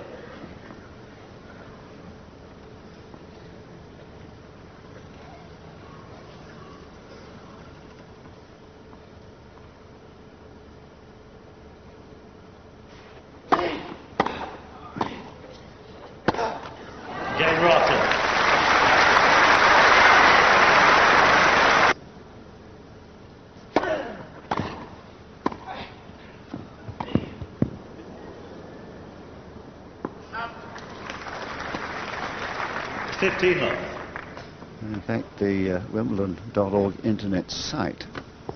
Speaker 3: Game Rafter. $15 love.
Speaker 2: In fact, the Wimbledon.org internet site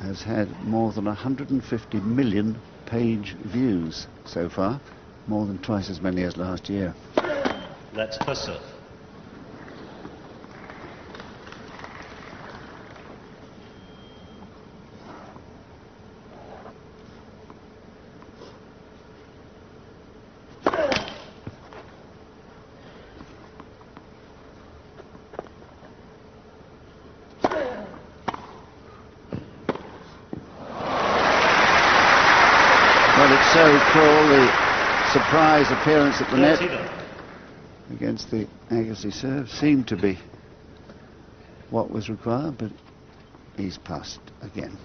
Speaker 2: has had more than 150 million page views so far, more than twice as many as last year.
Speaker 3: Let's first serve.
Speaker 2: Well, it's so cool, the surprise appearance at the net against the Agassi serve. Seemed to be what was required, but he's passed again.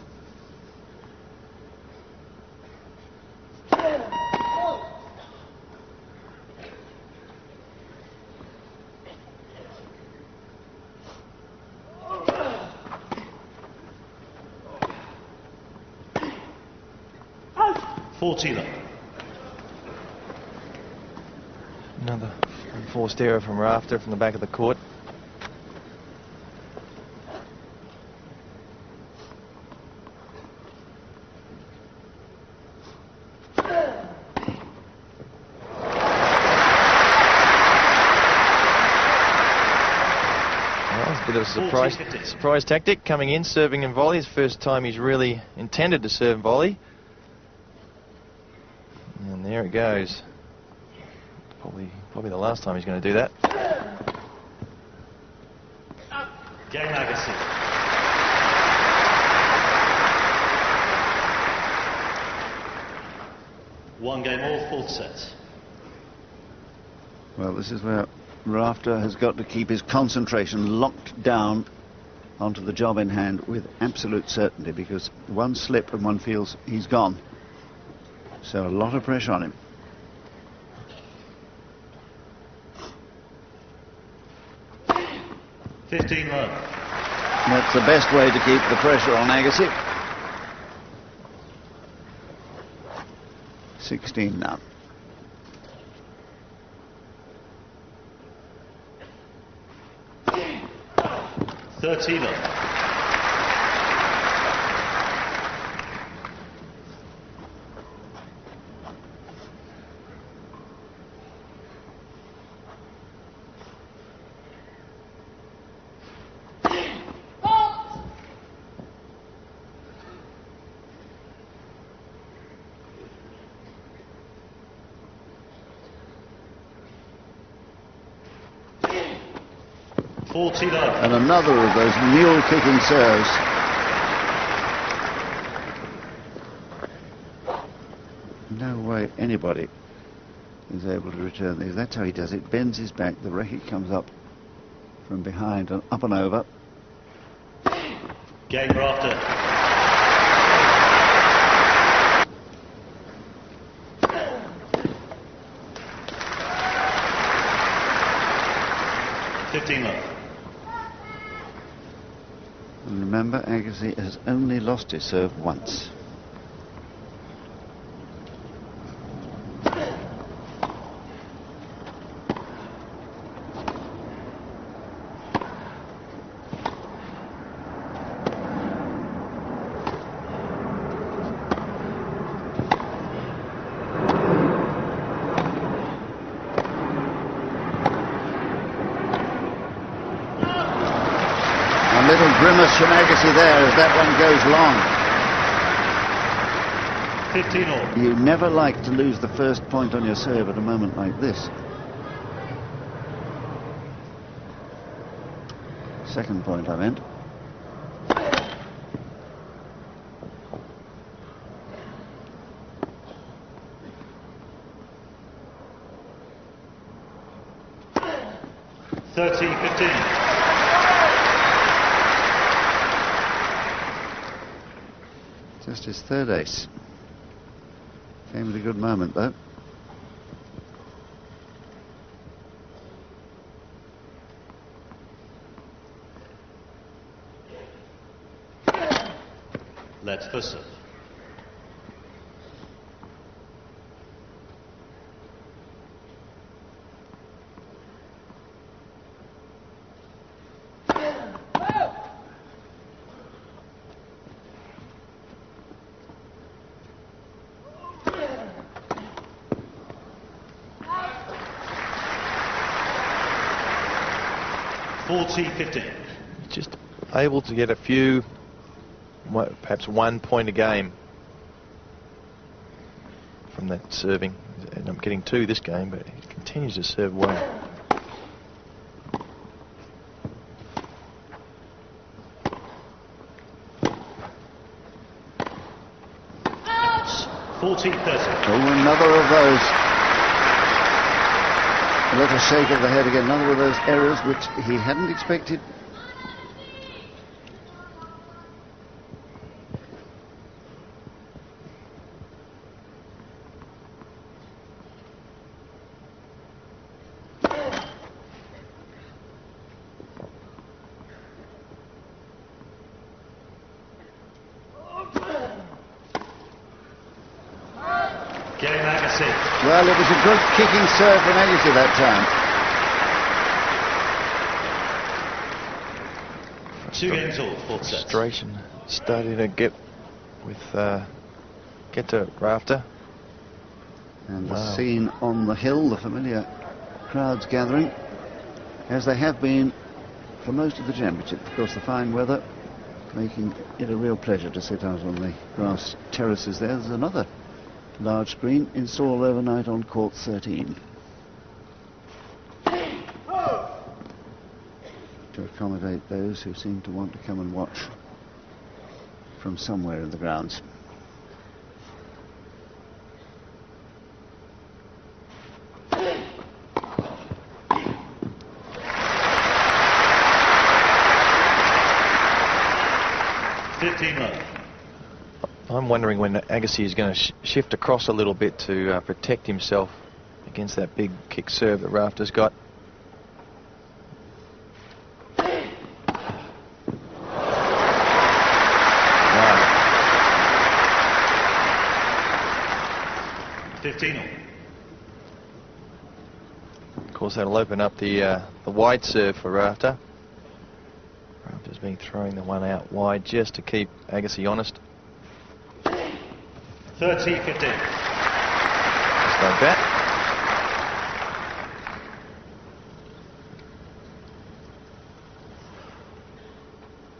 Speaker 1: Another enforced error from Rafter from the back of the court. A bit of a surprise tactic, coming in, serving and volley. His first time he's really intended to serve and volley. And there it goes. Probably the last time he's going to do that.
Speaker 3: Game Agassi. One game all, fourth set.
Speaker 2: Well, this is where Rafter has got to keep his concentration locked down onto the job in hand with absolute certainty, because one slip and one feels he's gone. So a lot of pressure on him.
Speaker 3: Love.
Speaker 2: That's the best way to keep the pressure on Agassi. 16 now.
Speaker 3: Love.
Speaker 2: And another of those mule-kicking serves. No way anybody is able to return these. That's how he does it. Bends his back, the racket comes up from behind and up and over.
Speaker 3: Game Rafter. Love.
Speaker 2: And remember, Agassi has only lost his serve once. Grimace from Agassi there as that one goes long.
Speaker 3: 15-all.
Speaker 2: You never like to lose the first point on your serve at a moment like this. Second point, I meant. Just his third ace. Came at a good moment, though.
Speaker 3: Let's listen.
Speaker 1: Just able to get a few, perhaps 1 point a game from that serving. And I'm getting 2 this game, but he continues to serve well.
Speaker 2: Oh, another of those. little shake of the head again. Another of those errors which he hadn't expected.
Speaker 3: Game Agassi.
Speaker 2: Well, it was a good kicking serve from Agassi that time.
Speaker 3: 2 games all, 4 sets.
Speaker 1: Frustration starting to get to Rafter.
Speaker 2: And the scene on the hill, the familiar crowds gathering, as they have been for most of the championship. Of course, the fine weather making it a real pleasure to sit out on the grass terraces there. There's another large screen installed overnight on court 13 to accommodate those who seem to want to come and watch from somewhere in the grounds.
Speaker 1: I'm wondering when Agassi is going to shift across a little bit to protect himself against that big kick serve that Rafter's got. Wow.
Speaker 3: 15.
Speaker 1: Of course, that'll open up the wide serve for Rafter. Rafter's been throwing the one out wide just to keep Agassi honest.
Speaker 3: 30-15.
Speaker 1: Just like that.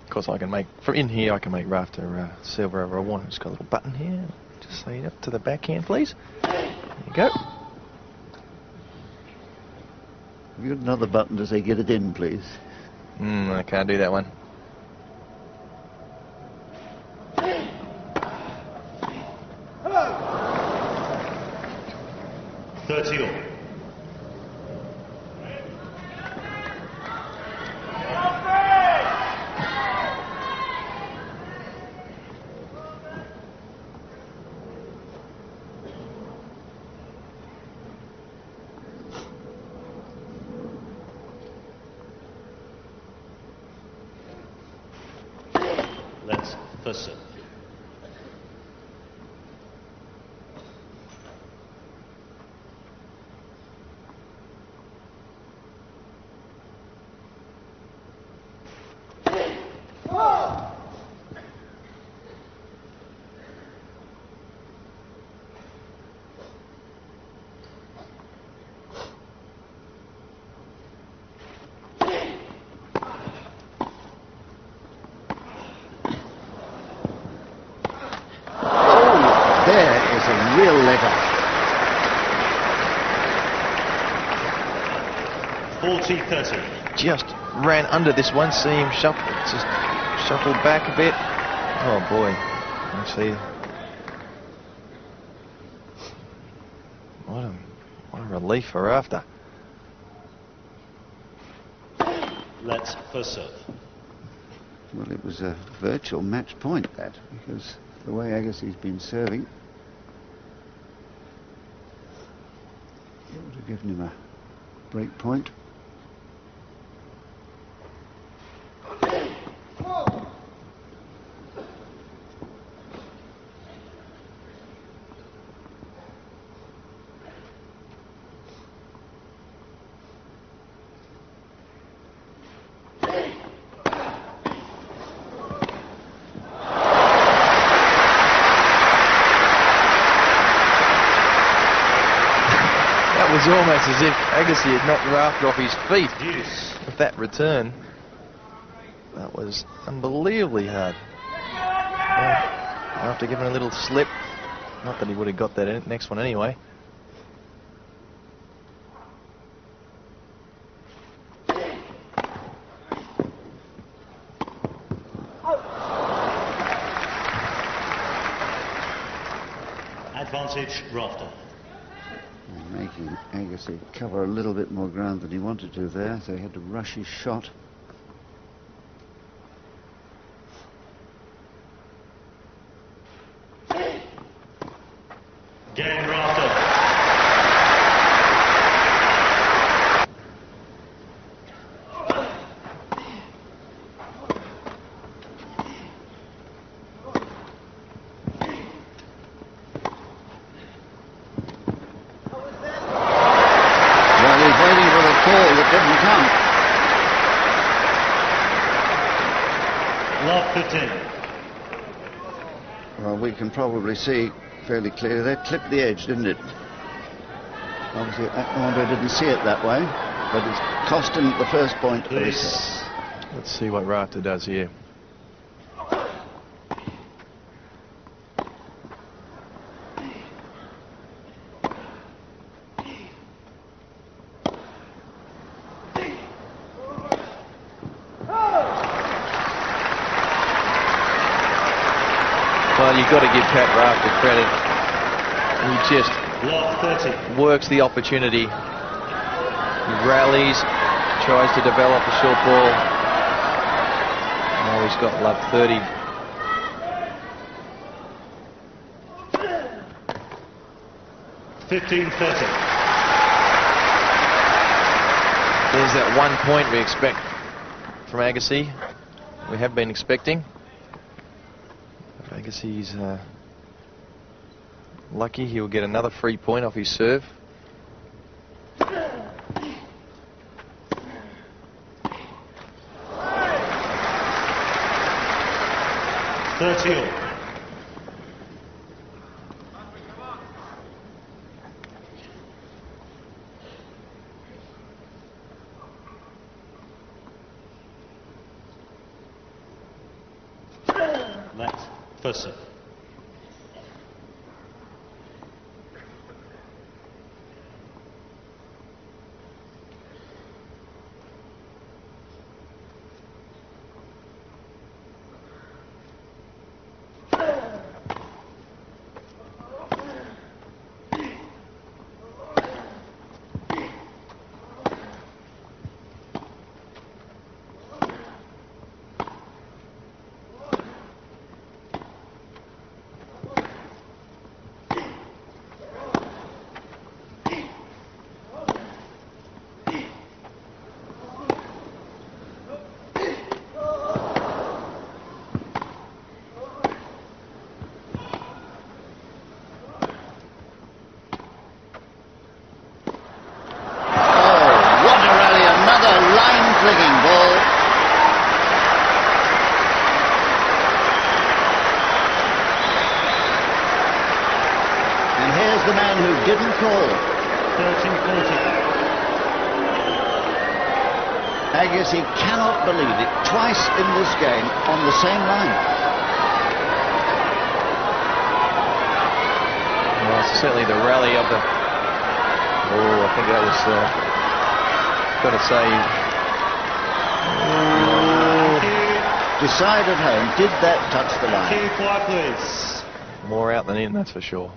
Speaker 1: Of course, I can make, from in here, I can make Rafter serve wherever I want. It's got a little button here. Just say it up to the backhand, please. There you go.
Speaker 2: Have you got another button to say get it in, please?
Speaker 1: I can't do that one.
Speaker 3: Let's first serve.
Speaker 2: Real lever.
Speaker 3: 40-30.
Speaker 1: Just ran under this one. See him shuffle, just shuffle back a bit. Oh boy! Actually, what a relief for Rafter.
Speaker 3: Let's first serve.
Speaker 2: Well, it was a virtual match point, that, because the way Agassi's been serving, it would have given him a break point.
Speaker 1: It was almost as if Agassi had knocked Rafter off his feet
Speaker 3: Yes.
Speaker 1: with that return. That was unbelievably hard. Well, after giving a little slip, not that he would have got that next one anyway.
Speaker 3: Advantage Rafter.
Speaker 2: And making Agassi cover a little bit more ground than he wanted to there, so he had to rush his shot.
Speaker 3: Game Rafter.
Speaker 2: Well, he's waiting for the call that didn't come.
Speaker 3: Love 15.
Speaker 2: Well, we can probably see fairly clearly that clipped the edge, didn't it? Obviously, Andre didn't see it that way, but it's cost him the first point of his set.
Speaker 1: Let's see what Rafter does here. Well, you've got to give Pat Rafter credit. He just works the opportunity. He rallies, tries to develop a short ball. Now he's got love 30. There's that 1 point we expect from Agassi. We have been expecting. Agassi's lucky he'll get another free point off his serve.
Speaker 3: That's first serve.
Speaker 2: The man who didn't call.
Speaker 3: 13-40.
Speaker 2: Agassi cannot believe it. Twice in this game on the same line.
Speaker 1: Well, certainly the rally of the... Oh, I think that was... got to say...
Speaker 2: Decide at home, did that touch the line?
Speaker 3: Key fly, please.
Speaker 1: More out than in, that's for sure.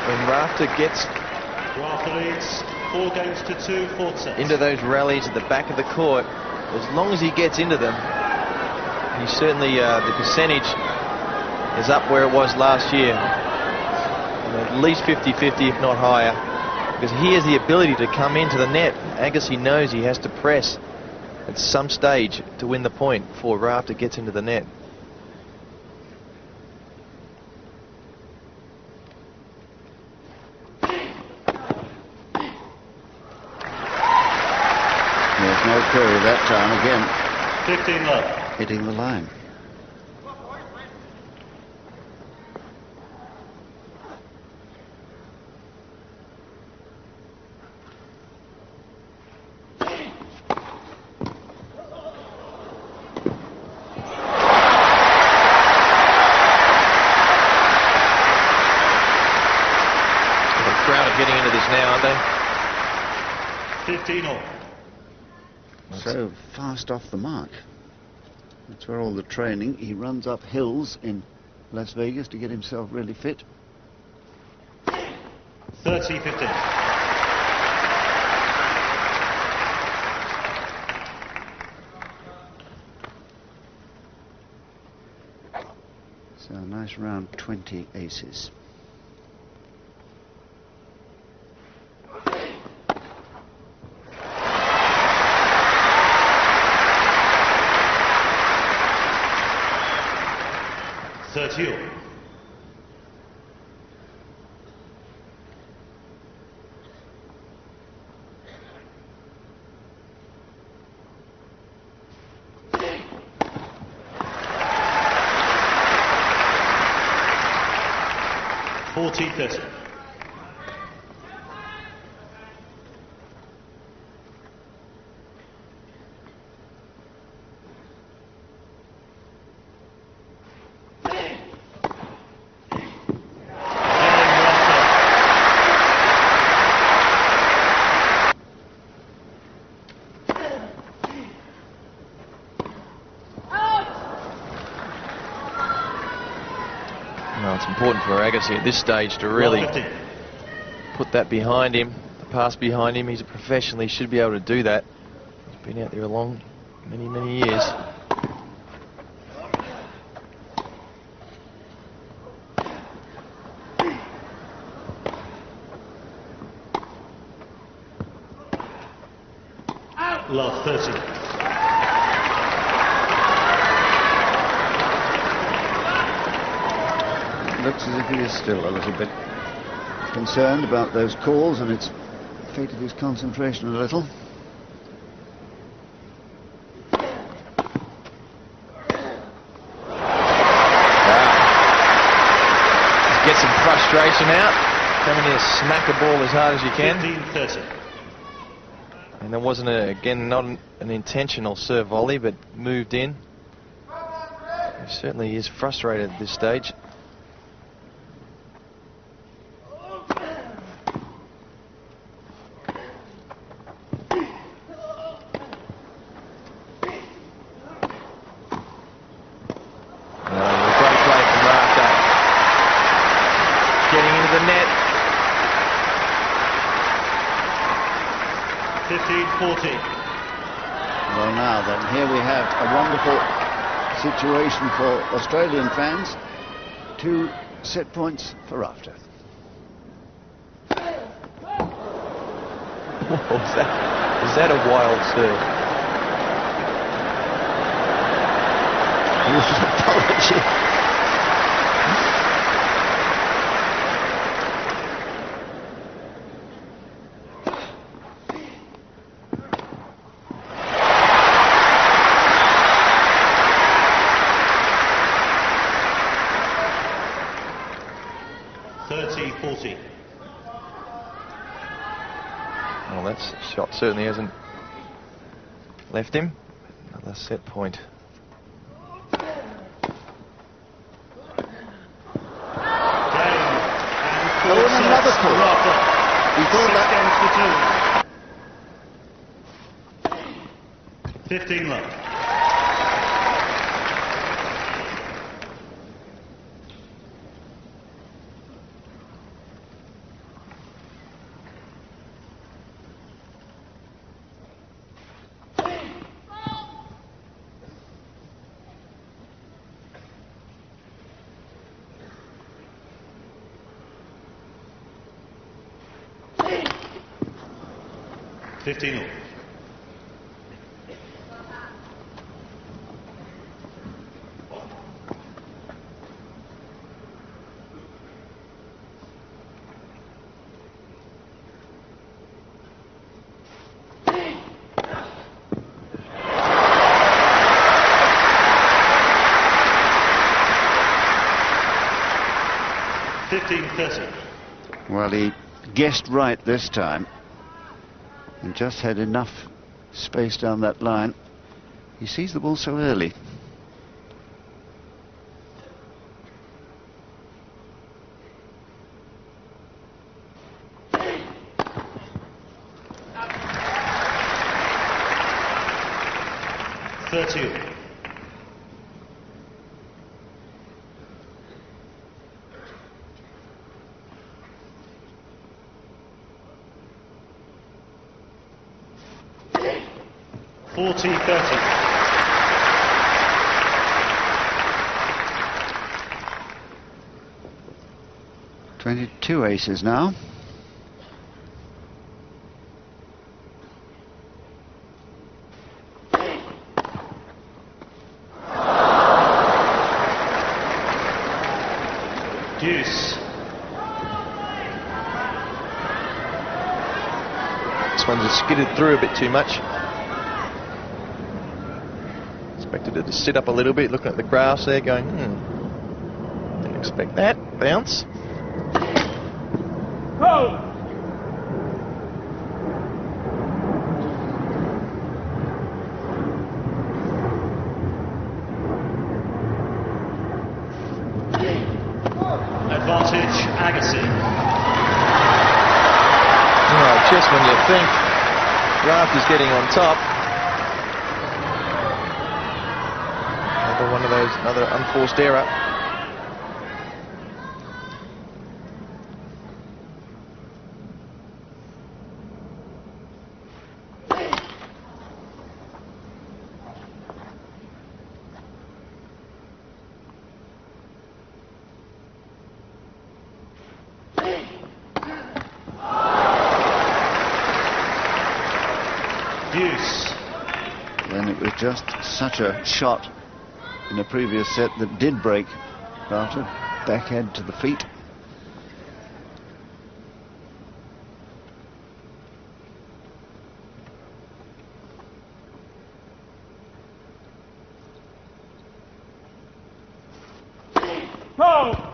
Speaker 1: When Rafter gets into those rallies at the back of the court, as long as he gets into them, he certainly, the percentage is up where it was last year. At least 50-50, if not higher, because he has the ability to come into the net. Agassi knows he has to press at some stage to win the point before Rafter gets into the net.
Speaker 2: No Curry that time again.
Speaker 3: 15 love.
Speaker 2: Hitting the line.
Speaker 1: coming into this now, aren't they?
Speaker 3: 15 all.
Speaker 2: So fast off the mark. That's where all the training. He runs up hills in Las Vegas to get himself really fit.
Speaker 3: 30-15.
Speaker 2: So a nice round 20 aces.
Speaker 3: All. 40-30.
Speaker 1: It's important for Agassi at this stage to really put that behind him, the pass behind him. He's a professional, he should be able to do that. He's been out there a long, many years.
Speaker 3: Love 30.
Speaker 2: Looks as if he is still a little bit concerned about those calls, and it's affected his concentration a little.
Speaker 1: Get some frustration out. Come in here, smack a ball as hard as you can.
Speaker 3: 15-30.
Speaker 1: And there wasn't, again, not an intentional serve volley, but moved in. He certainly is frustrated at this stage. Great play from Rafter. Getting into the net.
Speaker 3: 15-14.
Speaker 2: Well, now then, here we have a wonderful situation for Australian fans. 2 set points for Rafter.
Speaker 1: What was that? Is that a wild serve?
Speaker 2: Apology.
Speaker 1: Well, that shot certainly hasn't left him. Another set point.
Speaker 2: Oh, and another call. He thought that.
Speaker 3: 15 love.
Speaker 2: Well, he guessed right this time and just had enough space down that line. He sees the ball so early.
Speaker 3: 30. $40-30.
Speaker 2: 22 aces now.
Speaker 3: Deuce.
Speaker 1: This one just skidded through a bit too much. Expected it to sit up a little bit, looking at the grass there, going, didn't expect that. Bounce.
Speaker 3: Oh. Advantage, Agassi.
Speaker 1: Just when you think Rafter's getting on top, another one of those, another unforced error.
Speaker 2: Then it was just such a shot in a previous set that did break Rafter, backhand to the feet.
Speaker 3: Oh.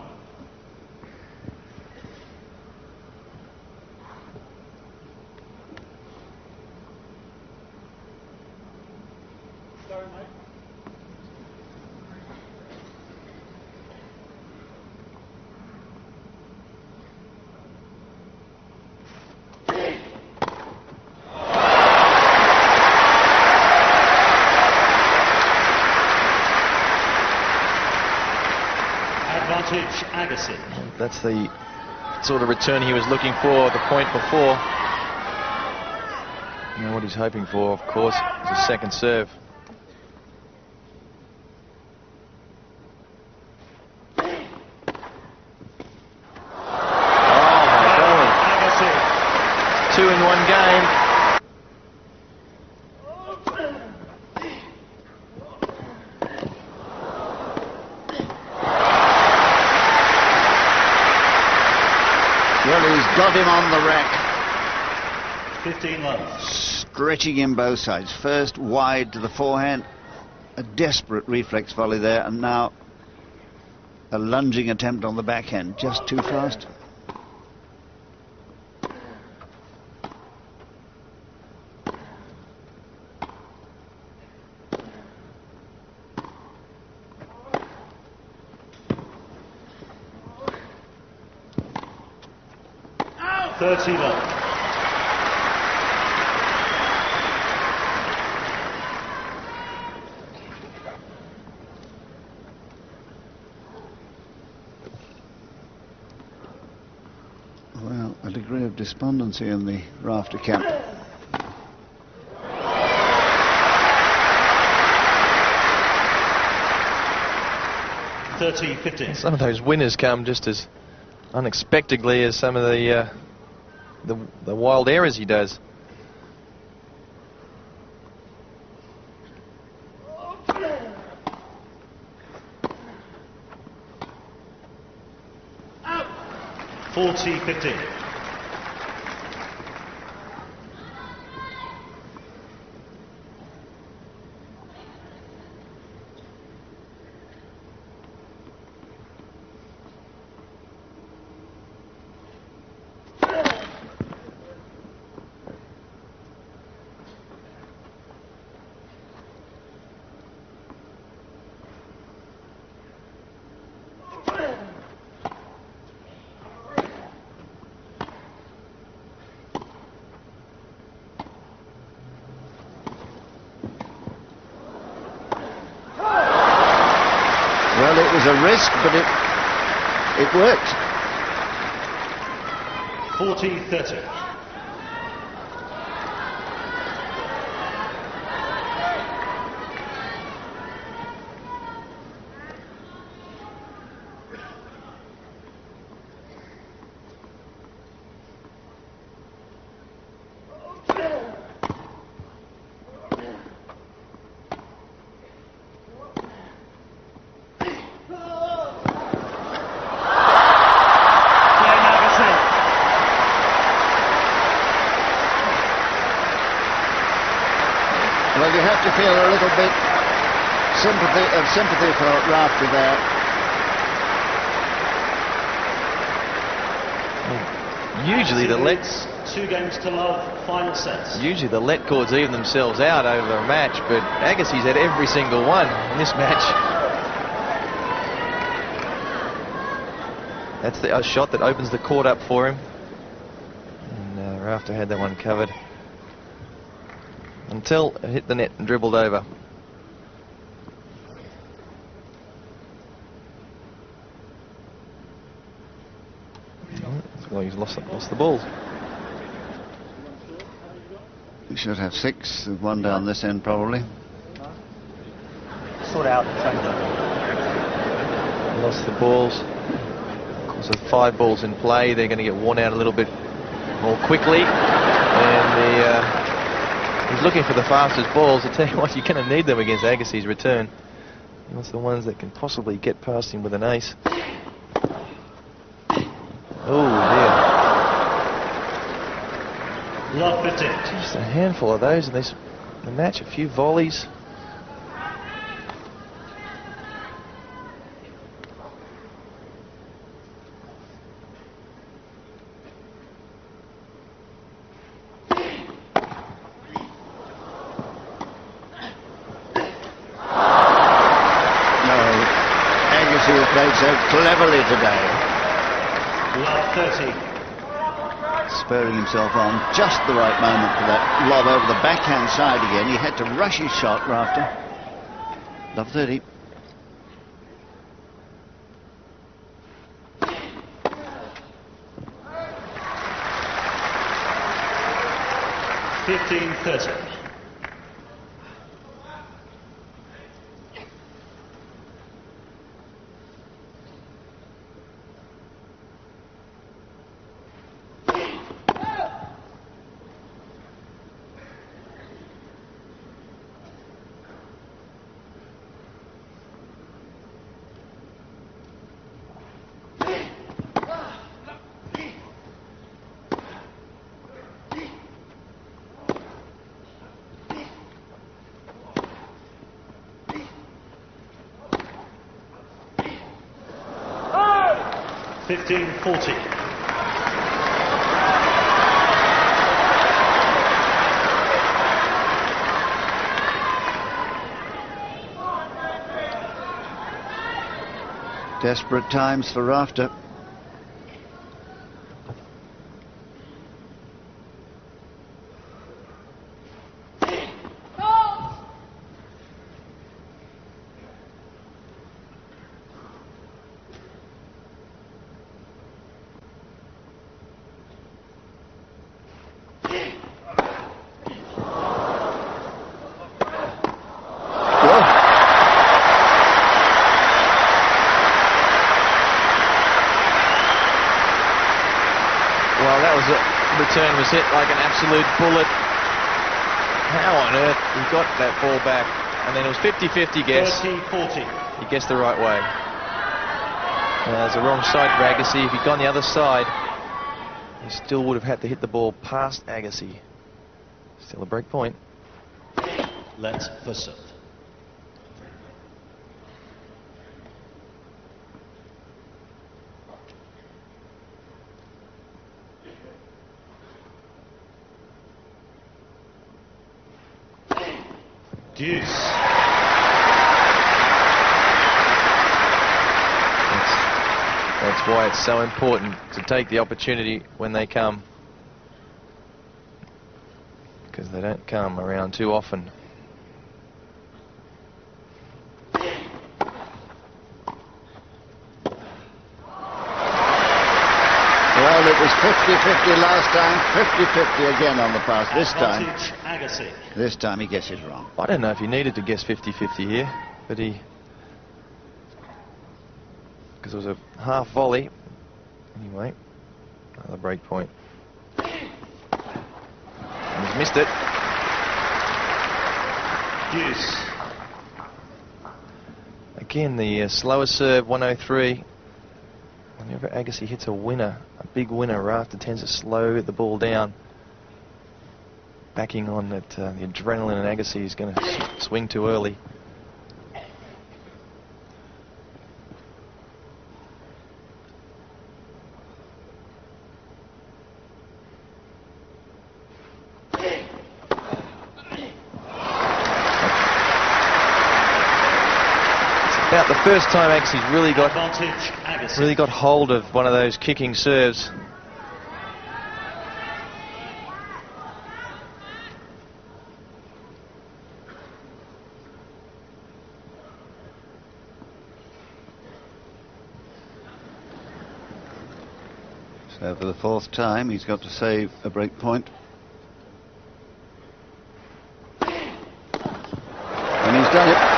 Speaker 3: Advantage, Agassi.
Speaker 1: That's the sort of return he was looking for the point before. You know what he's hoping for, of course, is a second serve. Oh my God.
Speaker 3: Agassi.
Speaker 1: 2 in 1 game.
Speaker 2: Well, he's got him on the rack.
Speaker 3: 15 love.
Speaker 2: Stretching him both sides. First wide to the forehand. A desperate reflex volley there, and now a lunging attempt on the backhand. Just too fast.
Speaker 3: Out. 30 love.
Speaker 2: Well, a degree of despondency in the Rafter camp.
Speaker 3: $30-15.
Speaker 1: Some of those winners come just as unexpectedly as some of the wild errors he does.
Speaker 3: Out. 40-15.
Speaker 2: was a risk, but it worked.
Speaker 3: 40-30.
Speaker 2: Well, you have to feel a little bit sympathy for Rafter there.
Speaker 1: Usually the lets
Speaker 3: 2 games to love, final sets.
Speaker 1: Usually the let cords even themselves out over a match, but Agassi's had every single one in this match. That's the shot that opens the court up for him. And Rafter had that one covered until it hit the net and dribbled over. Well, he's lost the balls.
Speaker 2: He should have 6, one down this end probably.
Speaker 3: Sort out.
Speaker 1: Lost the balls. Of course, with 5 balls in play, they're going to get worn out a little bit more quickly. And he's looking for the fastest balls. I tell you what, you're going to need them against Agassi's return. He wants the ones that can possibly get past him with an ace. Oh dear.
Speaker 3: Love 15.
Speaker 1: Just a handful of those, and the match, a few volleys.
Speaker 2: Agassi has played so cleverly today.
Speaker 3: Love 30.
Speaker 2: Spurring himself on just the right moment for that lob over the backhand side again. He had to rush his shot, Rafter. Love 30.
Speaker 3: $15-30. $15-40.
Speaker 2: Desperate times for Rafter.
Speaker 1: Return was hit like an absolute bullet. How on earth he got that ball back? And then it was 50-50 guess.
Speaker 3: 30-40.
Speaker 1: He guessed the right way. There's a wrong side for Agassi. If he'd gone the other side, he still would have had to hit the ball past Agassi. Still a break point.
Speaker 3: Let's serve. Deuce.
Speaker 1: That's why it's so important to take the opportunity when they come, because they don't come around too often.
Speaker 2: last time, 50-50 again on the pass
Speaker 3: Advantage, Agassi.
Speaker 2: This time he guesses wrong.
Speaker 1: I don't know if he needed to guess 50-50 here, but he... because it was a half volley. Anyway, another break point. And he's missed it.
Speaker 3: Deuce.
Speaker 1: Again, the slower serve, 103. Whenever Agassi hits a winner, a big winner, Rafter tends to slow the ball down. Backing on that the adrenaline in Agassi is going to swing too early. About the first time Agassi's really got hold of one of those kicking serves.
Speaker 2: So for the fourth time, he's got to save a break point. And he's done it.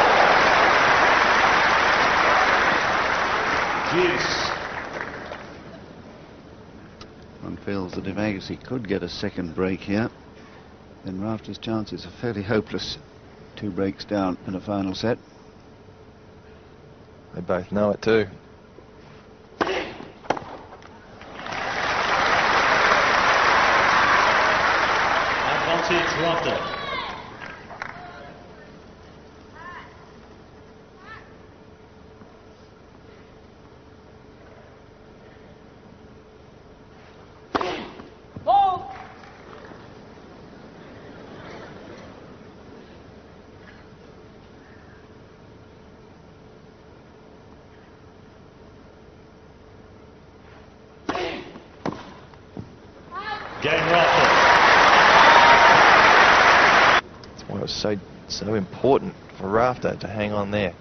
Speaker 2: One feels that if Agassi could get a second break here, then Rafter's chances are fairly hopeless. 2 breaks down in a final set.
Speaker 1: They both know it too.
Speaker 3: Advantage, Rafter. Game Rafter.
Speaker 1: That's why it was so important for Rafter to hang on there.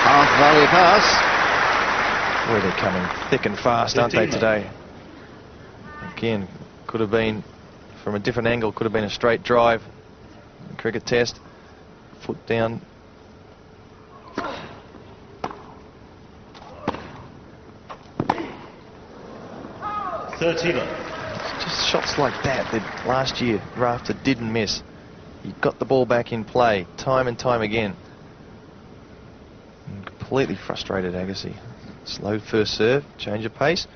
Speaker 2: Half volley pass.
Speaker 1: Boy, they're coming thick and fast, aren't they, today? Again, could have been from a different angle, could have been a straight drive. Cricket test. Foot down.
Speaker 3: It's
Speaker 1: just shots like that last year Rafter didn't miss. He got the ball back in play time and time again. And completely frustrated Agassi. Slow first serve, change of pace.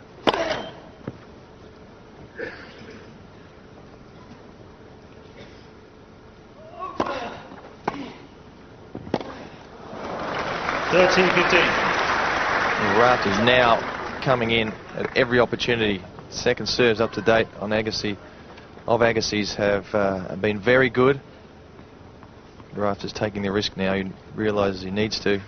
Speaker 1: Rafter's now coming in at every opportunity. Second serves up to date on Agassi. Agassi's have been very good. Rafter's taking the risk now. He realises he needs to.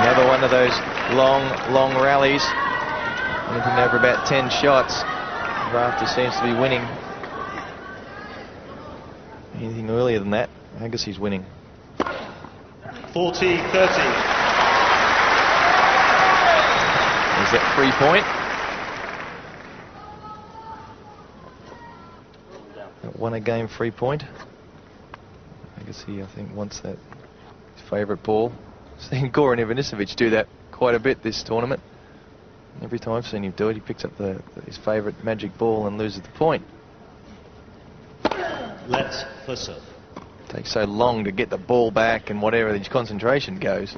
Speaker 1: Another one of those long rallies. Anything over about 10 shots. Rafter seems to be winning. Anything earlier than that, Agassi's winning.
Speaker 3: 40-30.
Speaker 1: Is that 3 point? That won a game 3 point. Agassi, I think, wants that his favourite ball. Seen Goran Ivanisevic do that quite a bit this tournament. Every time I've seen him do it, he picks up his favourite magic ball and loses the point.
Speaker 3: Let's for serve.
Speaker 1: Takes so long to get the ball back and whatever his concentration goes.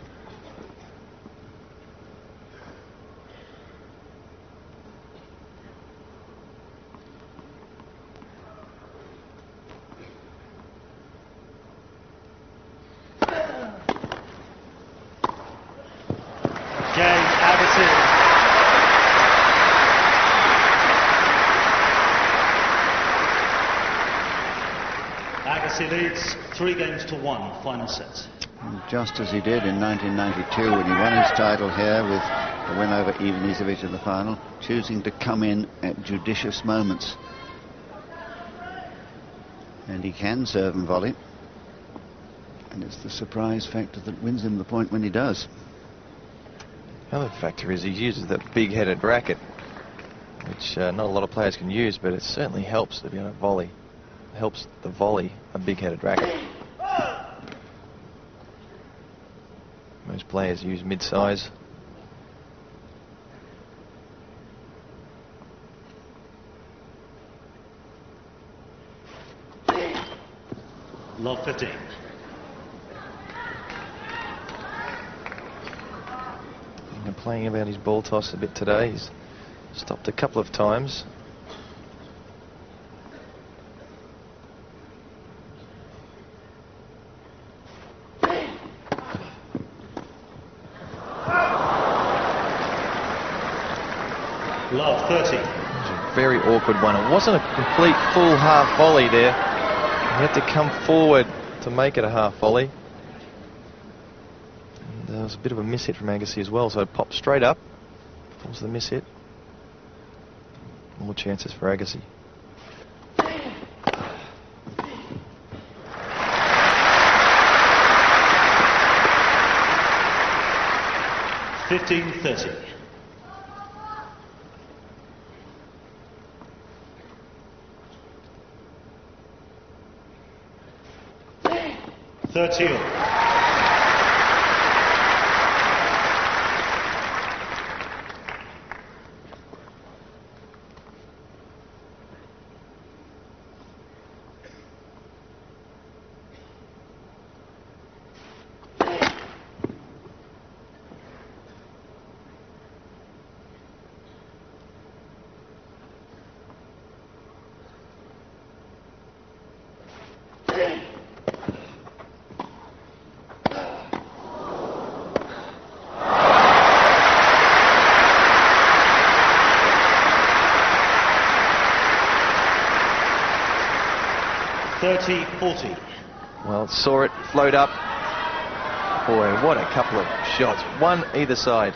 Speaker 3: Agassi leads 3-1, final set.
Speaker 2: And just as he did in 1992 when he won his title here with a win over Ivanisevic in the final, choosing to come in at judicious moments. And he can serve and volley. And it's the surprise factor that wins him the point when he does.
Speaker 1: The other factor is he uses that big-headed racket, which not a lot of players can use, but it certainly helps to be on a volley. It helps the volley a big-headed racket. Most players use mid-size.
Speaker 3: Love 15.
Speaker 1: And playing about his ball toss a bit today. He's stopped a couple of times.
Speaker 3: Love 30.
Speaker 1: It was a very awkward one. It wasn't a complete full half volley there. He had to come forward to make it a half volley. And there was a bit of a miss hit from Agassi as well, so it popped straight up. That was the miss hit. More chances for Agassi.
Speaker 3: 15-30. $30-40.
Speaker 1: Well, saw it float up. Boy, what a couple of shots. One either side.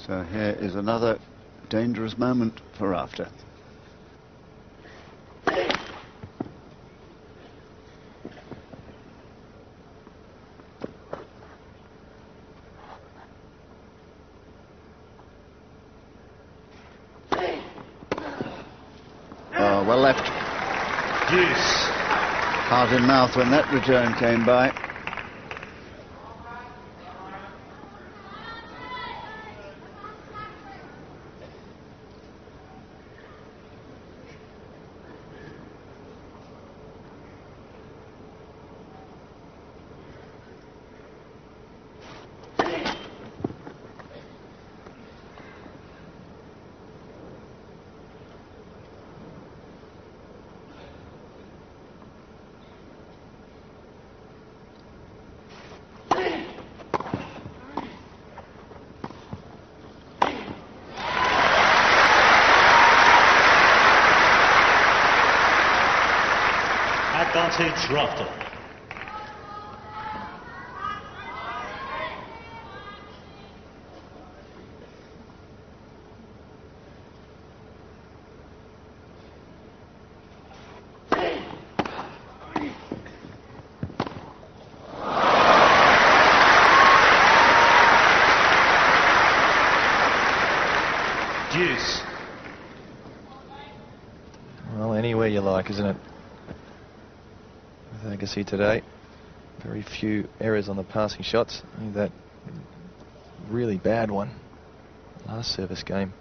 Speaker 2: So here is another dangerous moment for Rafter. Oh, well left.
Speaker 3: Deuce.
Speaker 2: Heart in mouth when that return came by.
Speaker 3: Advantage Rafter. Deuce.
Speaker 1: Well, anywhere you like, isn't it? With Agassi today, very few errors on the passing shots. Only that really bad one last service game.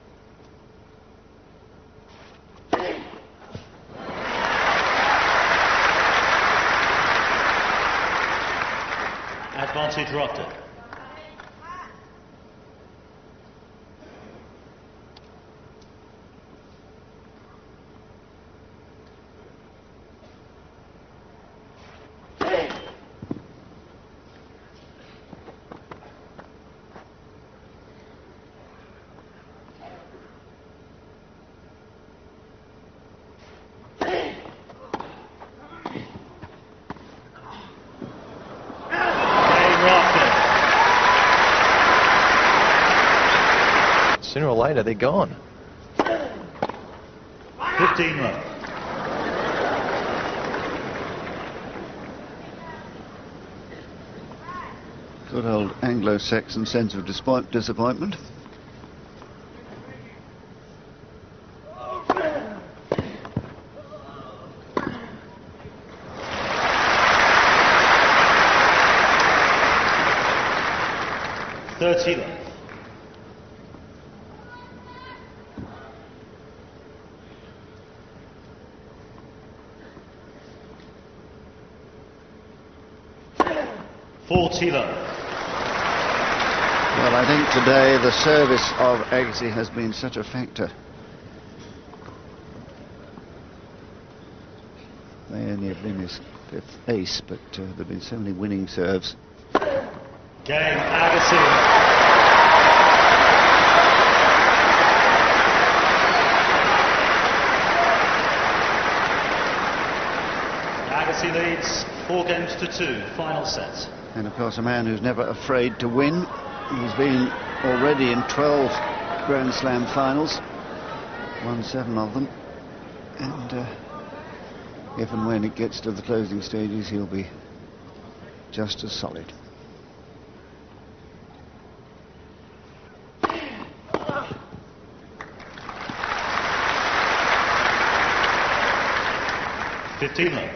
Speaker 3: Advantage Rafter.
Speaker 1: sooner or later they're gone.
Speaker 3: 15 love.
Speaker 2: Good old Anglo-Saxon sense of disappointment.
Speaker 3: Love. 40 love.
Speaker 2: Well, I think today the service of Agassi has been such a factor. May only have been his 5th ace, but there have been so many winning serves.
Speaker 3: Game Agassi. Agassi leads 4 games to 2, final set.
Speaker 2: And of course a man who's never afraid to win. He's been already in 12 Grand Slam finals, won 7 of them, and if and when it gets to the closing stages he'll be just as solid.
Speaker 3: love.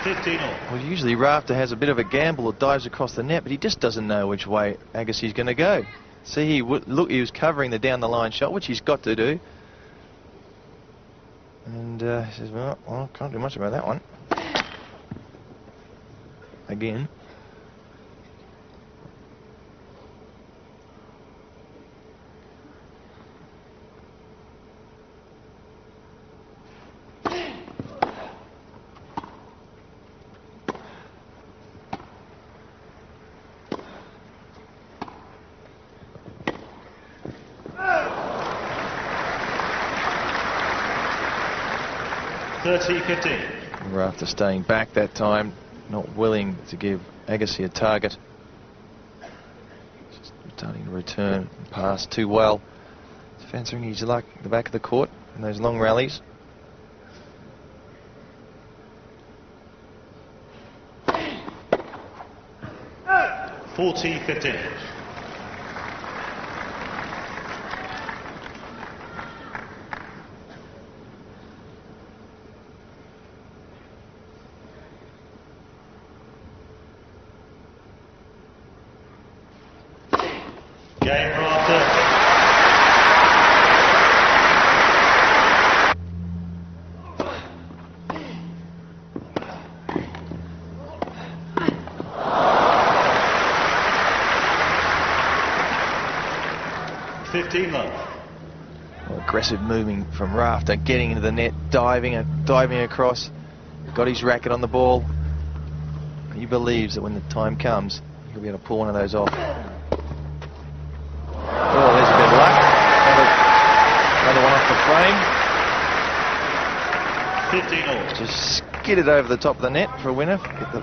Speaker 3: 15 all.
Speaker 1: Well, usually Rafter has a bit of a gamble or dives across the net, but he just doesn't know which way Agassi's going to go. See, he was covering the down the line shot, which he's got to do. And he says, well, can't do much about that one. Again. Rafter staying back that time, not willing to give Agassi a target. Just starting to return and pass too well. He's fancying his luck at the back of the court in those long rallies.
Speaker 3: Game Rafter. Love.
Speaker 1: Well, aggressive moving from Rafter, getting into the net, diving across. Got his racket on the ball. He believes that when the time comes, he'll be able to pull one of those off. Oh, there's a bit of luck. Another one off the frame.
Speaker 3: 15 all.
Speaker 1: Just skidded over the top of the net for a winner. Get the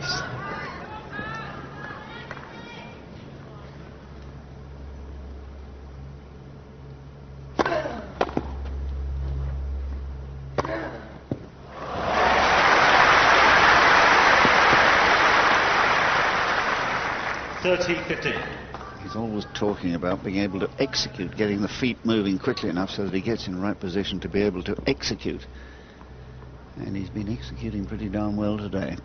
Speaker 3: 30-15.
Speaker 2: He's always talking about being able to execute, getting the feet moving quickly enough so that he gets in the right position to be able to execute. And he's been executing pretty darn well today.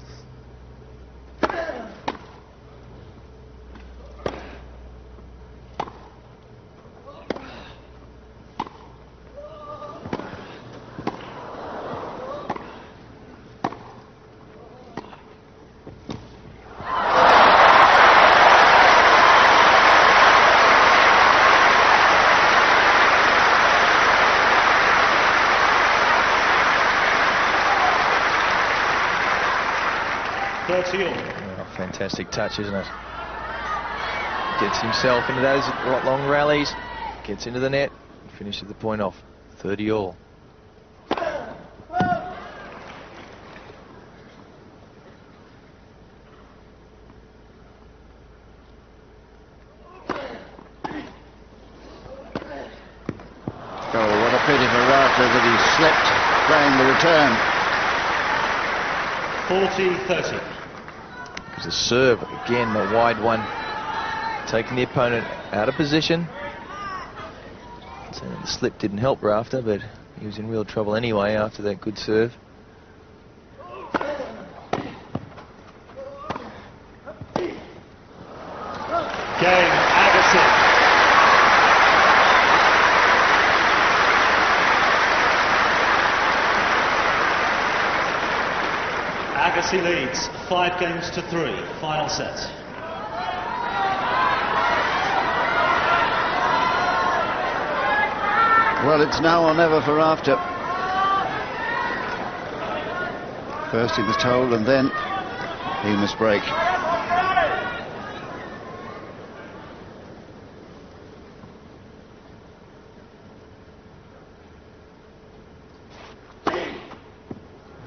Speaker 3: 30 all.
Speaker 1: Oh, fantastic touch, isn't it? Gets himself into those long rallies, gets into the net, finishes the point off. 30 all.
Speaker 2: Oh, what a pity for Rafter that he slept playing the return.
Speaker 3: 40-30.
Speaker 1: There's a serve, again, the wide one, taking the opponent out of position. So the slip didn't help Rafter, but he was in real trouble anyway after that good serve.
Speaker 3: Game, Agassi. Agassi leads 5-3, final set.
Speaker 2: Well, it's now or never for Rafter. First he was told, and then he must break.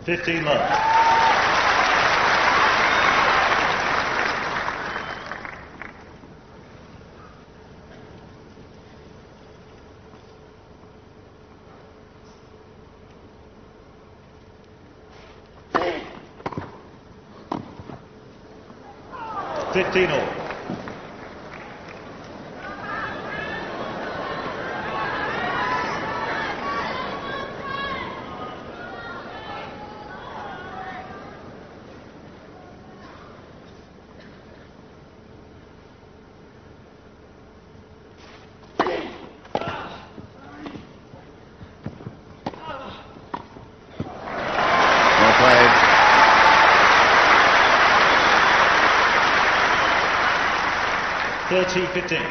Speaker 3: $15 love. $15 all.
Speaker 2: Well played.
Speaker 3: 30-15.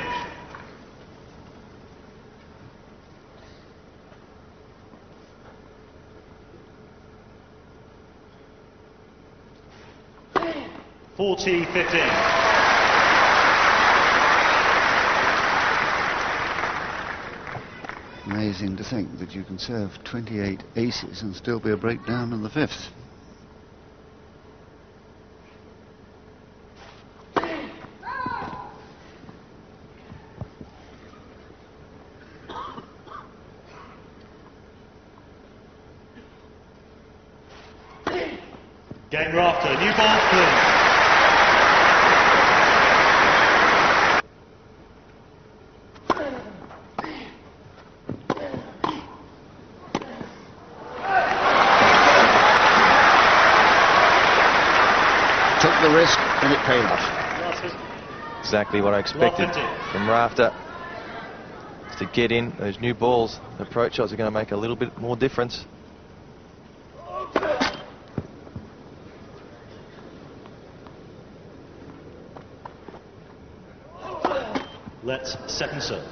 Speaker 2: Amazing to think that you can serve 28 aces and still be a breakdown in the fifth.
Speaker 3: Game Rafter, new ball please.
Speaker 2: Took the risk and it paid off.
Speaker 1: Exactly what I expected from Rafter. To get in those new balls, the approach shots are going to make a little bit more difference.
Speaker 3: Let's second serve.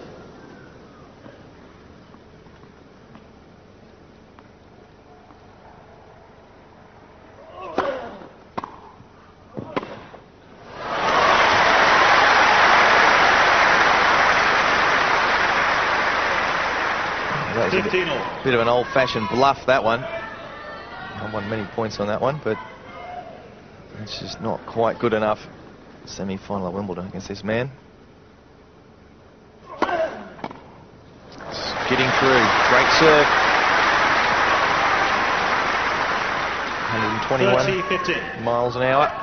Speaker 1: That was
Speaker 3: 15 all.
Speaker 1: a bit of an old-fashioned bluff, that one. I won many points on that one, but it's just not quite good enough. Semi-final at Wimbledon against this man. Getting through. Great serve. 121
Speaker 3: 30-15.
Speaker 1: miles an hour.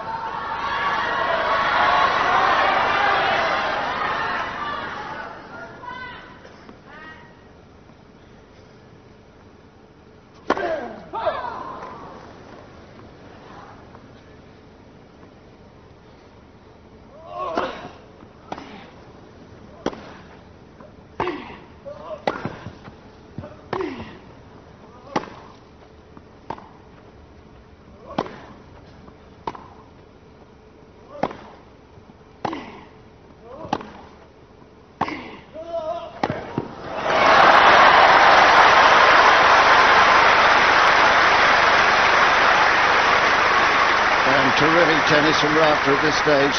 Speaker 2: from Rafter at this stage.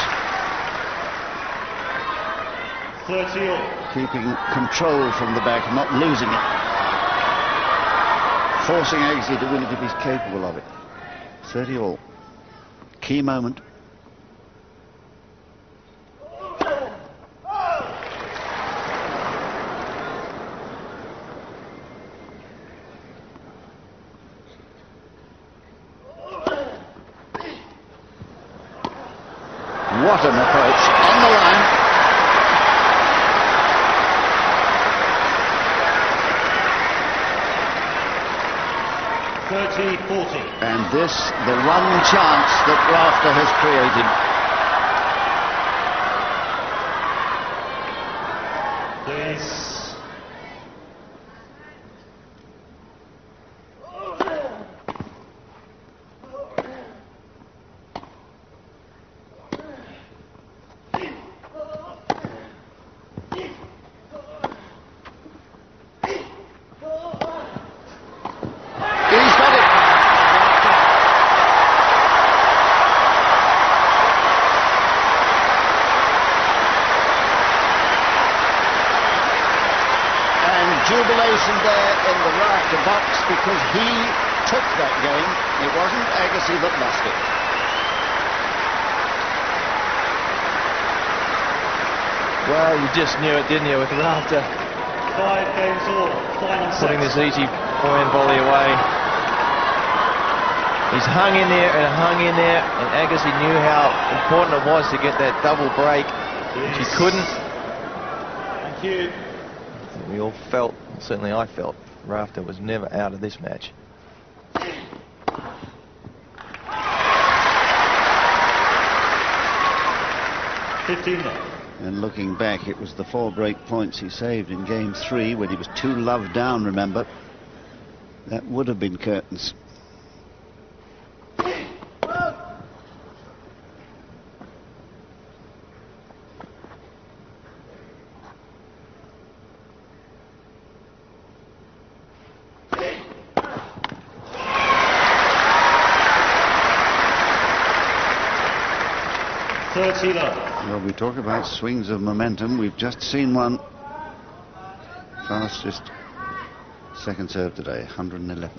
Speaker 3: 30 all.
Speaker 2: Keeping control from the back, not losing it. Forcing Agassi to win it if he's capable of it. 30 all. Key moment. What an approach. On the line. And this, the one chance that Rafter has created.
Speaker 3: Please.
Speaker 2: He's got it. Jubilation there in the Rafter box because he took that game. It wasn't Agassi that lost it.
Speaker 1: Well, you just knew it, didn't you, with Rafter
Speaker 3: 5 games all. Final
Speaker 1: putting
Speaker 3: set.
Speaker 1: this easy forehand volley away. He's hung in there and hung in there, and Agassi knew how important it was to get that double break. He couldn't.
Speaker 3: Thank you.
Speaker 1: We all felt, certainly I felt, Rafter was never out of this match.
Speaker 2: And looking back, it was the 4 break points he saved in game 3 when he was 2 love down, remember. That would have been curtains. Well, we talk about swings of momentum. We've just seen one. Fastest second serve today, 111.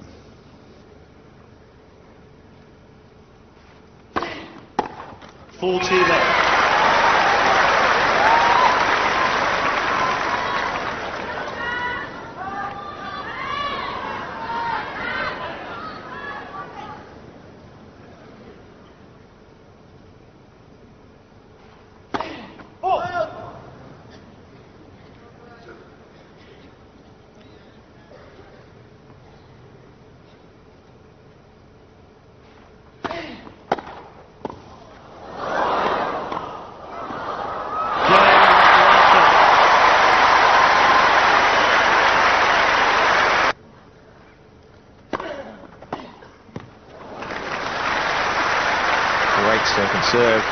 Speaker 1: Great second serve.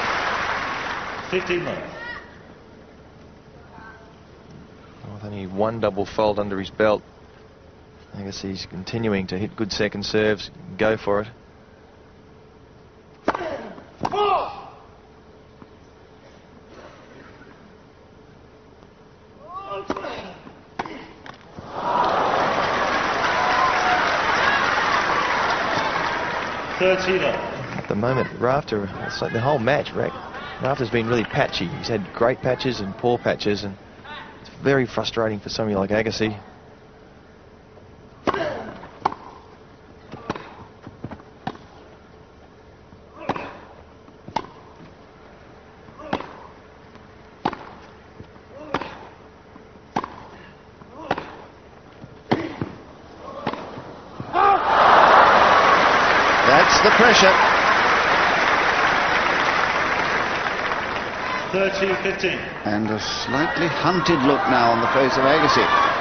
Speaker 3: 15 love.
Speaker 1: With only one double fault under his belt, I guess he's continuing to hit good second serves, go for it. At the moment, Rafter, it's like the whole match, Rafter's been really patchy. He's had great patches and poor patches, and it's very frustrating for somebody like Agassi.
Speaker 2: That's the pressure.
Speaker 3: 30-15.
Speaker 2: And a slightly hunted look now on the face of Agassi.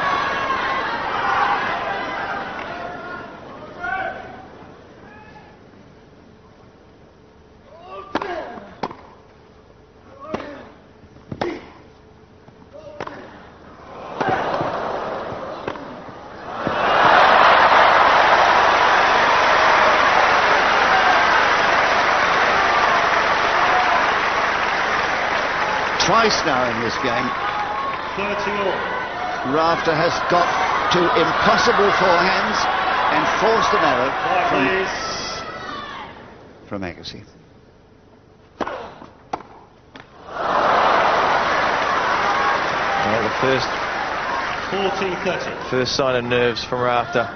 Speaker 2: twice now in this game.
Speaker 3: 30 all.
Speaker 2: Rafter has got to impossible forehands and forced an error from Agassi.
Speaker 1: Well, the first
Speaker 3: 40-30.
Speaker 1: first sign of nerves from Rafter.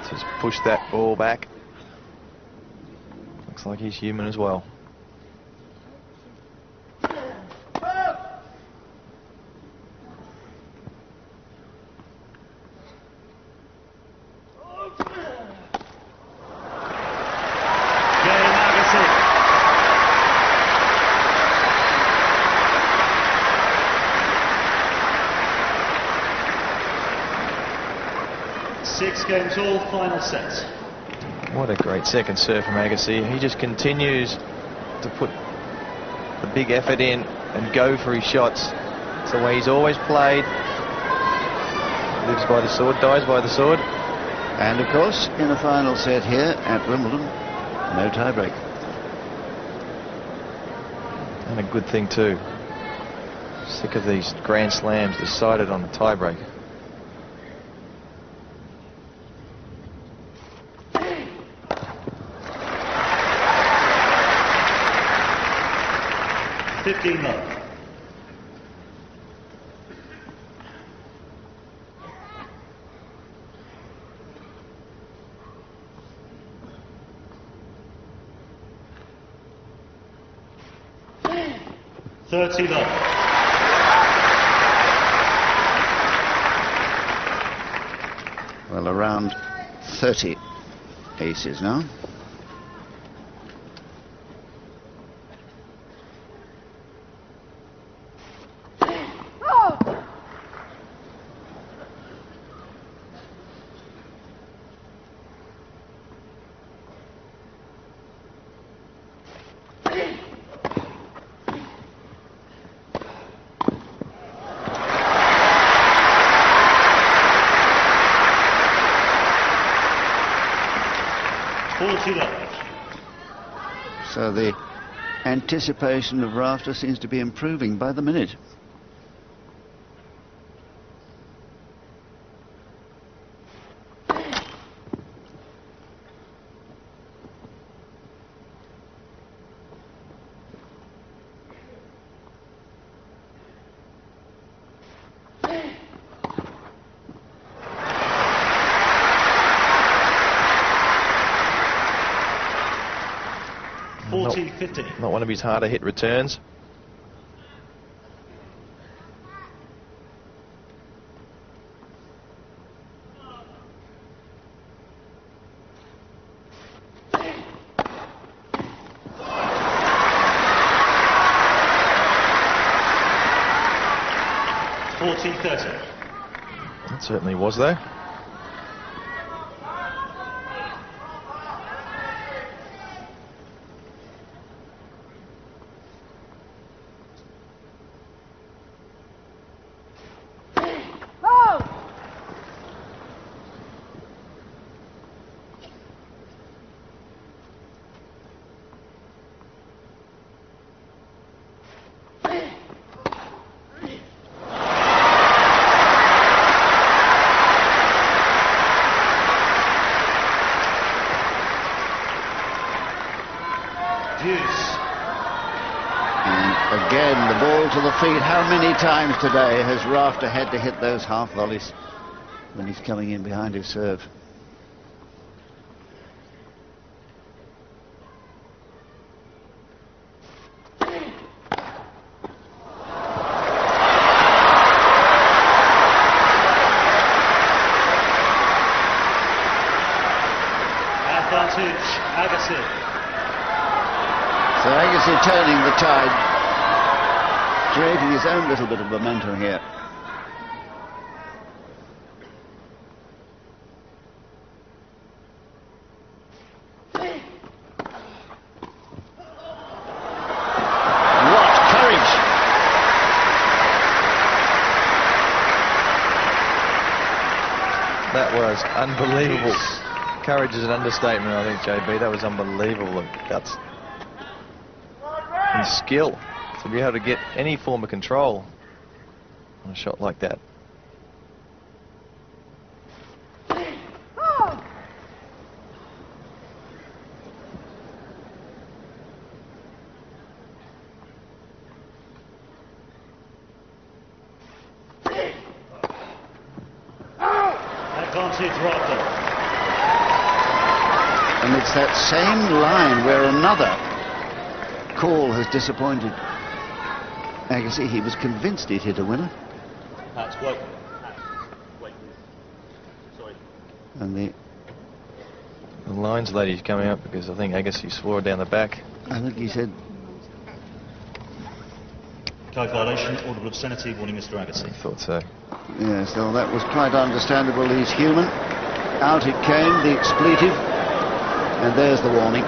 Speaker 1: Just push that ball back. Looks like he's human as well.
Speaker 3: Games all, final set.
Speaker 1: What a great second serve from Agassi. He just continues to put the big effort in and go for his shots. It's the way he's always played. Lives by the sword, dies by the sword.
Speaker 2: And of course, in a final set here at Wimbledon, no tiebreak.
Speaker 1: And a good thing too. Sick of these Grand Slams decided on the tiebreak.
Speaker 2: Well, around 30 aces now. So the anticipation of Rafter seems to be improving by the minute.
Speaker 1: Not one of his harder hit returns. That certainly was there. And again, the ball to the feet. How many times today has Rafter had to hit those half volleys when he's coming in behind his serve?
Speaker 3: Advantage, Agassi.
Speaker 2: So Agassi turning the tide, creating his own little bit of momentum here. What courage!
Speaker 1: That was unbelievable. Courage is an understatement, I think, JB. That was unbelievable. Guts. and skill to be able to get any form of control on a shot like that.
Speaker 3: Rafter.
Speaker 2: And it's that same line where another call has disappointed Agassi. He was convinced he'd hit a winner.
Speaker 3: That's wait. Wait. Sorry.
Speaker 2: And the
Speaker 1: lines lady's coming up because I think Agassi swore down the back.
Speaker 2: I think he said
Speaker 3: Code violation, audible obscenity, warning Mr. Agassi.
Speaker 1: I thought so.
Speaker 2: yes, well, that was quite understandable. He's human. Out it came, the expletive, and there's the warning.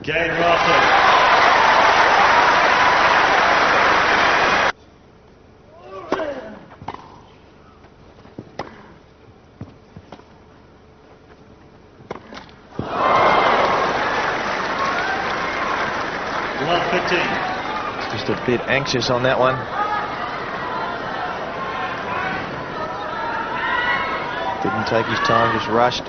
Speaker 3: Game Rafter.
Speaker 1: Just a bit anxious on that one. Didn't take his time, just rushed.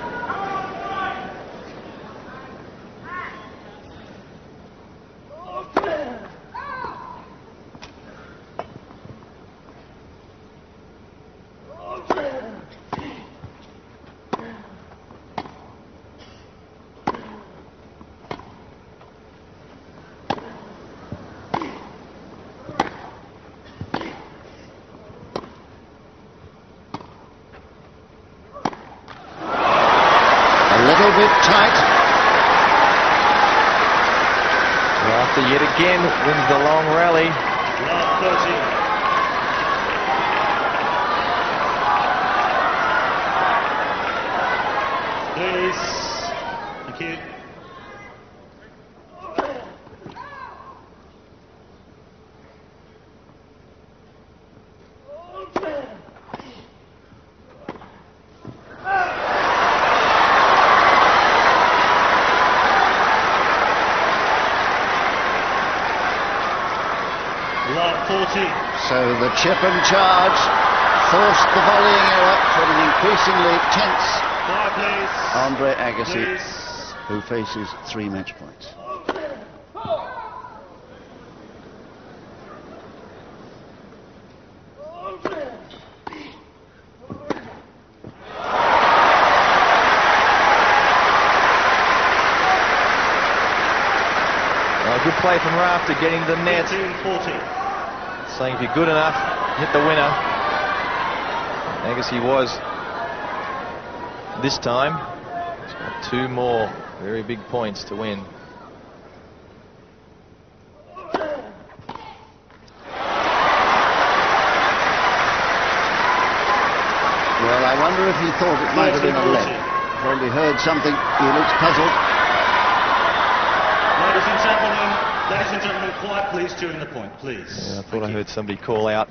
Speaker 1: Rafter yet again wins the long rally.
Speaker 3: Last 30. Please. Thank you.
Speaker 2: So the chip and charge forced the volleying error from an increasingly tense Andre Agassi, who faces 3 match points.
Speaker 1: Well, good play from Rafter getting the net.
Speaker 3: 40.
Speaker 1: Saying if you're good enough, hit the winner. Agassi was this time. He's got 2 more very big points to win.
Speaker 2: Well, I wonder if he thought it might have been a left. Probably heard something. He looks puzzled.
Speaker 3: Ladies and gentlemen, quiet please during the point, please.
Speaker 1: Yeah, I thought I heard somebody call out.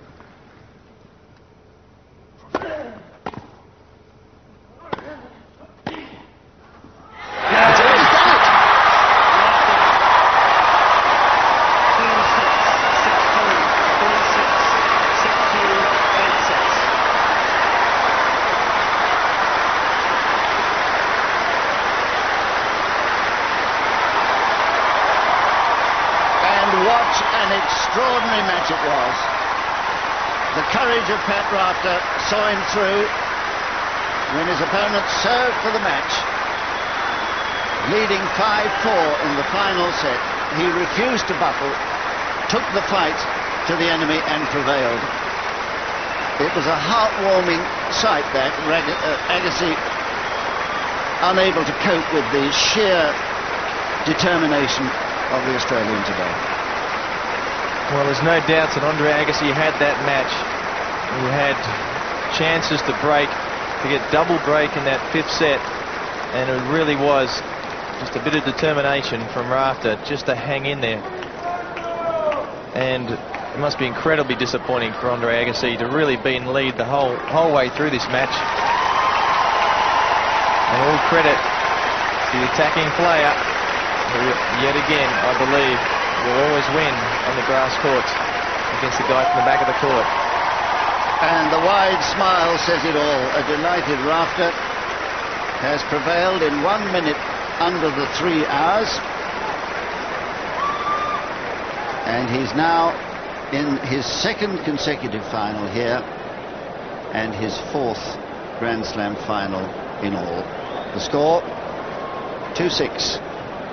Speaker 2: Extraordinary match it was. The courage of Pat Rafter saw him through when his opponent served for the match. Leading 5-4 in the final set, he refused to buckle, took the fight to the enemy and prevailed. It was a heartwarming sight, that. Agassi unable to cope with the sheer determination of the Australian today.
Speaker 1: Well, there's no doubt that Andre Agassi had that match. He had chances to break, to get double break in that 5th set, and it really was just a bit of determination from Rafter just to hang in there. And it must be incredibly disappointing for Andre Agassi to really be in lead the whole way through this match. And all credit to the attacking player, who yet again, I believe, will always win on the grass courts against the guy from the back of the court.
Speaker 2: And the wide smile says it all. A delighted Rafter has prevailed in 1 minute under the 3 hours. And he's now in his 2nd consecutive final here and his 4th Grand Slam final in all. The score 2-6,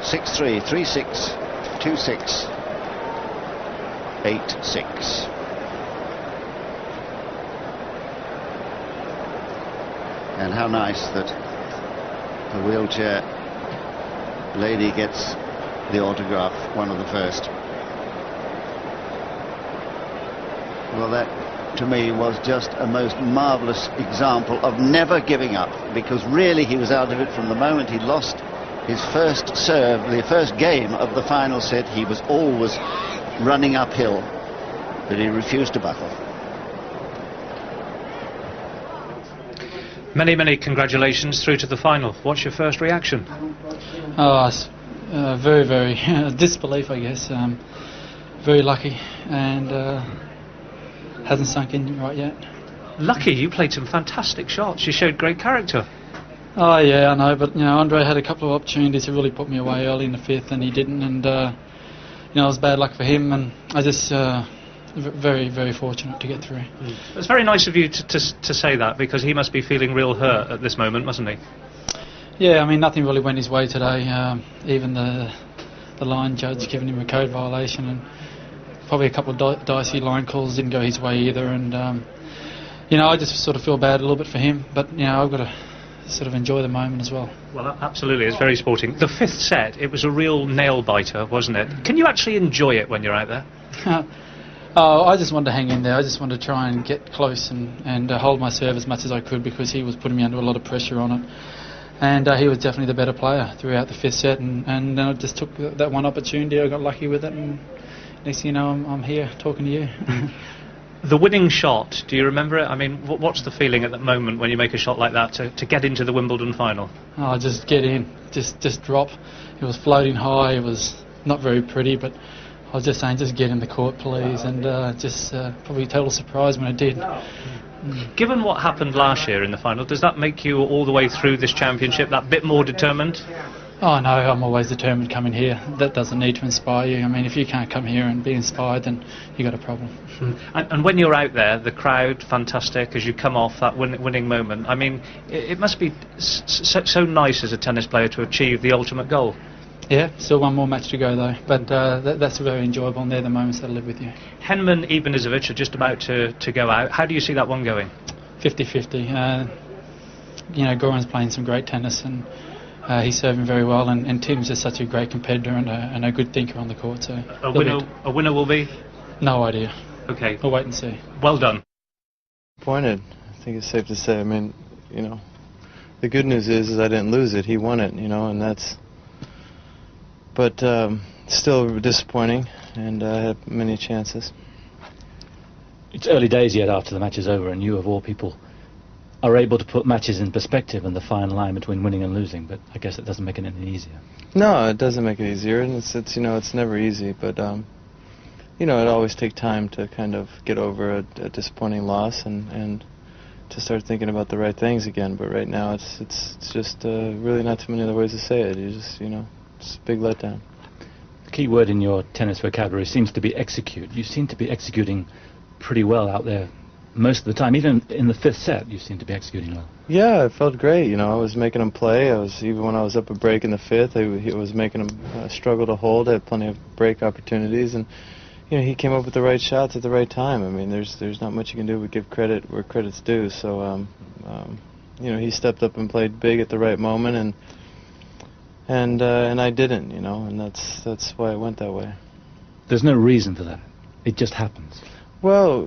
Speaker 2: 6-3, 3-6, 2-6, 8-6. And how nice that the wheelchair lady gets the autograph, one of the first. Well, that to me was just a most marvellous example of never giving up, because really he was out of it from the moment he lost his first serve, the first game of the final set. He was always running uphill, but he refused to buckle.
Speaker 5: Many, many congratulations through to the final. What's your first reaction?
Speaker 6: Oh, very, very disbelief, I guess. Very lucky, and hasn't sunk in right yet.
Speaker 5: Lucky? You played some fantastic shots. You showed great character.
Speaker 6: Oh yeah, I know, but Andre had a couple of opportunities to really put me away early in the 5th, and he didn't, and it was bad luck for him, and I just very, very fortunate to get through.
Speaker 5: It's very nice of you to say that, because he must be feeling real hurt at this moment, mustn't he?
Speaker 6: Yeah, I mean, nothing really went his way today. Even the line judge giving him a code violation, and probably a couple of dicey line calls didn't go his way either, and I just sort of feel bad a little bit for him, but I've got to sort of enjoy the moment as well.
Speaker 5: Well, absolutely, it's very sporting. The 5th set, it was a real nail-biter, wasn't it? Can you actually enjoy it when you're out there?
Speaker 6: I just wanted to hang in there. I just wanted to try and get close and hold my serve as much as I could, because he was putting me under a lot of pressure on it. And he was definitely the better player throughout the 5th set, and then I just took that one opportunity. I got lucky with it, and next thing you know, I'm here talking to you.
Speaker 5: The winning shot, do you remember it? I mean, what's the feeling at that moment when you make a shot like that to get into the Wimbledon final?
Speaker 6: Oh, just get in, just drop. It was floating high. It was not very pretty, but I was just saying, just get in the court, please, and probably a total surprise when it did.
Speaker 5: Given what happened last year in the final, does that make you all the way through this championship that bit more determined?
Speaker 6: Oh no, I'm always determined coming here. That doesn't need to inspire you. I mean, if you can't come here and be inspired, then you got a problem.
Speaker 5: And when you're out there, the crowd, fantastic, as you come off that winning moment. I mean, it must be so nice as a tennis player to achieve the ultimate goal.
Speaker 6: Yeah, still one more match to go though, but that's very enjoyable, and they're the moments that live with you.
Speaker 5: Henman Ibanizovic are just about to go out. How do you see that one going?
Speaker 6: 50-50. Goran's playing some great tennis, and he's serving very well, and Tim's just such a great competitor and a good thinker on the court. So
Speaker 5: a winner will be?
Speaker 6: No idea.
Speaker 5: Okay.
Speaker 6: We'll wait and see.
Speaker 5: Well done.
Speaker 7: Disappointed. I think it's safe to say. I mean, the good news is I didn't lose it. He won it, and that's... But still disappointing, and I had many chances.
Speaker 8: It's early days yet after the match is over, and you, of all people, are able to put matches in perspective and the fine line between winning and losing, but I guess it doesn't make it any easier.
Speaker 7: No, it doesn't make it easier, and it's never easy, but it always takes time to kind of get over a disappointing loss and to start thinking about the right things again. But right now it's just really not too many other ways to say it. You just it's a big letdown.
Speaker 8: The key word in your tennis vocabulary seems to be execute. You seem to be executing pretty well out there most of the time. Even in the 5th set, you seem to be executing well.
Speaker 7: Yeah, it felt great. I was making him play. Even when I was up a break in the 5th, I was making him struggle to hold. I had plenty of break opportunities, and he came up with the right shots at the right time. I mean, there's not much you can do but give credit where credit's due. So he stepped up and played big at the right moment, and I didn't, and that's why it went that way.
Speaker 8: There's no reason for that. It just happens.
Speaker 7: Well,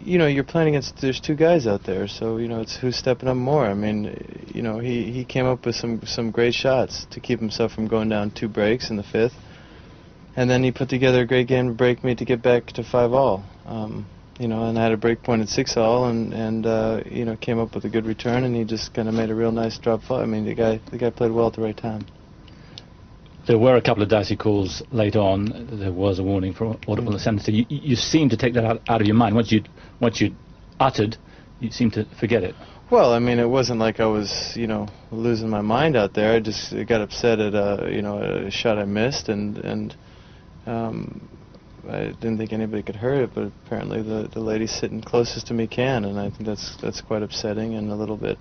Speaker 7: you know, you're playing against, there's two guys out there, so, you know, it's who's stepping up more. I mean, you know, he came up with some great shots to keep himself from going down 2 breaks in the 5th. And then he put together a great game to break me to get back to 5-all. You know, and I had a break point at 6-all, and you know, came up with a good return, and he just kind of made a real nice drop ball. I mean, the guy played well at the right time.
Speaker 8: There were a couple of dicey calls late on. There was a warning for audible insanity. You seemed to take that out of your mind. Once you'd uttered, you seemed to forget it.
Speaker 7: Well, I mean, it wasn't like I was, you know, losing my mind out there. I just got upset at you know, a shot I missed, and I didn't think anybody could hurt it, but apparently the lady sitting closest to me can, and I think that's quite upsetting and a little bit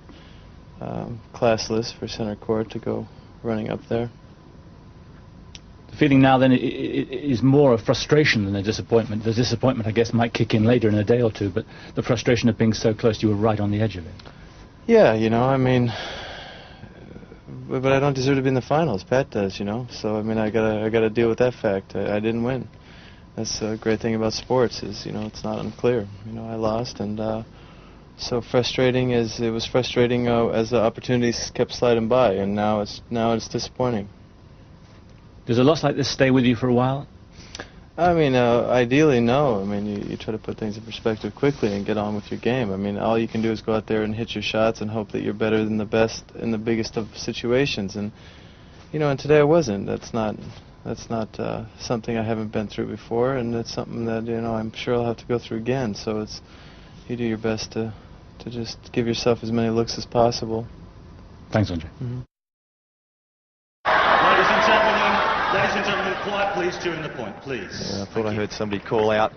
Speaker 7: classless for center court to go running up there.
Speaker 8: The feeling now then is more of frustration than a disappointment. The disappointment, I guess, might kick in later in a day or two, but the frustration of being so close, you were right on the edge of it.
Speaker 7: Yeah, you know, I mean, but I don't deserve to be in the finals. Pat does, you know. So I mean, I gotta deal with that fact. I didn't win. That's the great thing about sports is, you know, it's not unclear. You know, I lost, and so frustrating as it was frustrating as the opportunities kept sliding by, and now it's disappointing.
Speaker 8: Does a loss like this stay with you for a while?
Speaker 7: I mean, ideally, no. I mean, you try to put things in perspective quickly and get on with your game. I mean, all you can do is go out there and hit your shots and hope that you're better than the best in the biggest of situations. And, you know, and today I wasn't. That's not something I haven't been through before, and it's something that, you know, I'm sure I'll have to go through again. So it's, you do your best to just give yourself as many looks as possible.
Speaker 8: Thanks, Andre.
Speaker 7: Mm-hmm.
Speaker 9: Ladies and gentlemen, quiet please during the point, please.
Speaker 1: I thought I heard somebody call out